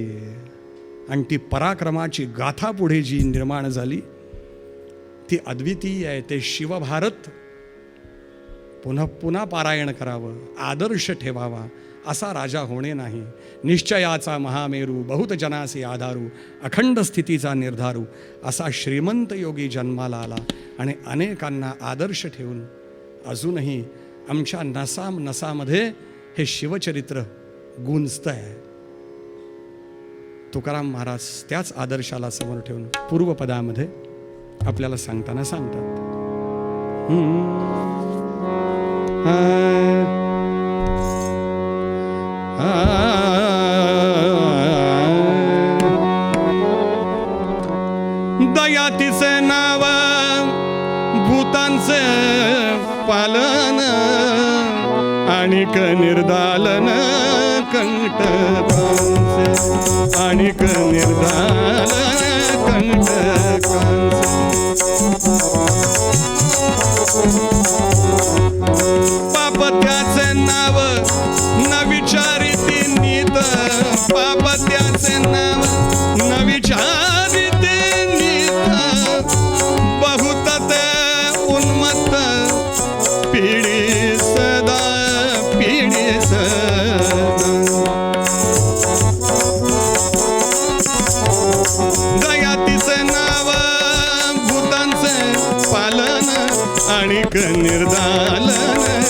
आणि ती पराक्रमाची गाथा पुढे जी निर्माण झाली ती अद्वितीय आहे. ते शिवभारत पुन्हा पुन्हा पारायण करावं, आदर्श ठेवावा, असा राजा होणे नाही. निश्चयाचा महामेरू, बहुत जनासी आधारू, अखंड स्थितीचा निर्धारू, असा श्रीमंत योगी जन्माला आला आणि अनेकांना आदर्श ठेवून अजूनही आमच्या नसामध्ये हे शिवचरित्र गुंजत आहे. तुकाराम महाराज त्याच आदर्शाला समोर ठेवून पूर्वपदामध्ये आपल्याला सांगताना सांगतात. दयातीचे नाव भूतांचे पालन आणिक निर्दालन कंटकांचे, आणिक निर्दालन कंटकांचे. पापत्याचे नाव न विचारिती नीत, पापत्याचे नाव न विचारिती नीत, बहुत ते उन्मत्त पिढी सदा, पिढी सदा. दयातीचे नाव भूतांचे पालन आणिक निर्दालन